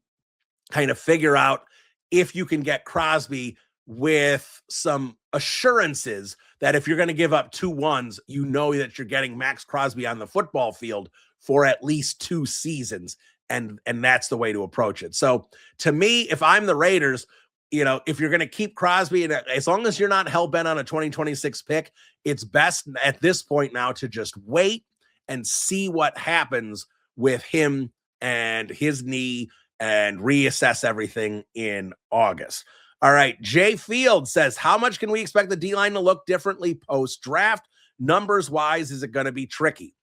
kind of figure out if you can get Crosby with some assurances that if you're going to give up 2 ones, you know that you're getting Max Crosby on the football field for at least 2 seasons. And that's the way to approach it. So to me, if I'm the Raiders, if you're going to keep Crosby, and as long as you're not hell-bent on a 2026 pick, it's best at this point now to just wait and see what happens with him and his knee, and reassess everything in August. All right. Jay Field says, how much can we expect the D-line to look differently post-draft? Numbers-wise, is it going to be tricky?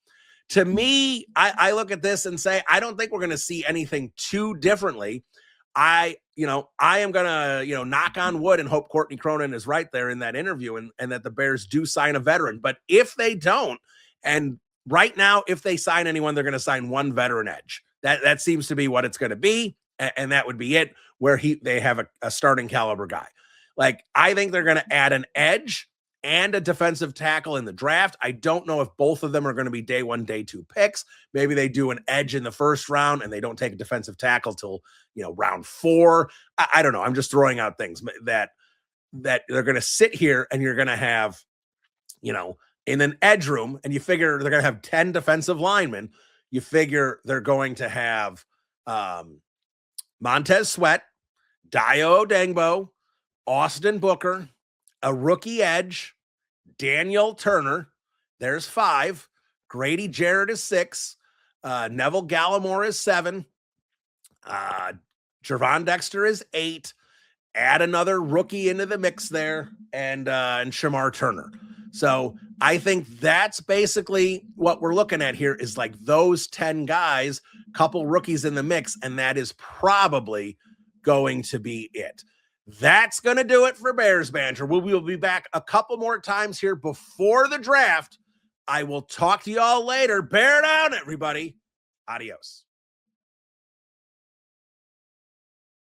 To me, I look at this and say, I don't think we're going to see anything too differently. I am going to, knock on wood and hope Courtney Cronin is right there in that interview, and that the Bears do sign a veteran. But if they don't, and right now, if they sign anyone, they're going to sign 1 veteran edge. That seems to be what it's going to be. And that would be it, where they have a starting caliber guy. Like, I think they're going to add an edge and a defensive tackle in the draft. I don't know if both of them are going to be day 1, day 2 picks. Maybe they do an edge in the first round and they don't take a defensive tackle till, round 4. I don't know. I'm just throwing out things that they're going to sit here, and you're going to have, in an edge room, and you figure they're going to have 10 defensive linemen. You figure they're going to have Montez Sweat, Dio Odengbo, Austin Booker, a rookie edge, Daniel Turner. There's 5. Grady Jarrett is 6. Neville Gallimore is 7. Jervon Dexter is 8. Add another rookie into the mix there, and Shamar Turner. So I think that's basically what we're looking at here, is like those 10 guys, couple rookies in the mix, and that is probably going to be it. That's going to do it for Bears Banter. We will be back a couple more times here before the draft. I will talk to you all later. Bear down, everybody. Adios.